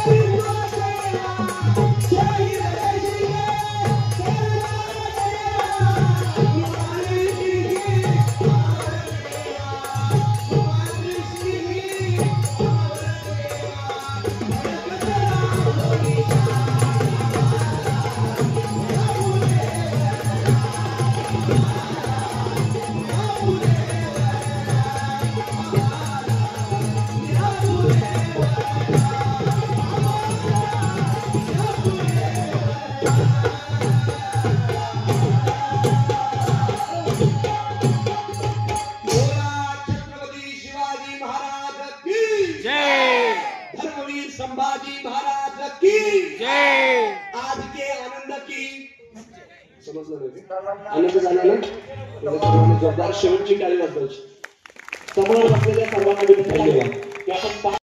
करीतो सेवा शाहीर देशिंगे संभाजी महाराज की जय. आज के आनंद की समजलं नाही आनंद झाला ना. जोरदार शेवटची टाळी वाजवायची. समोर बसलेल्या सर्वांना विनंती आहे की आपण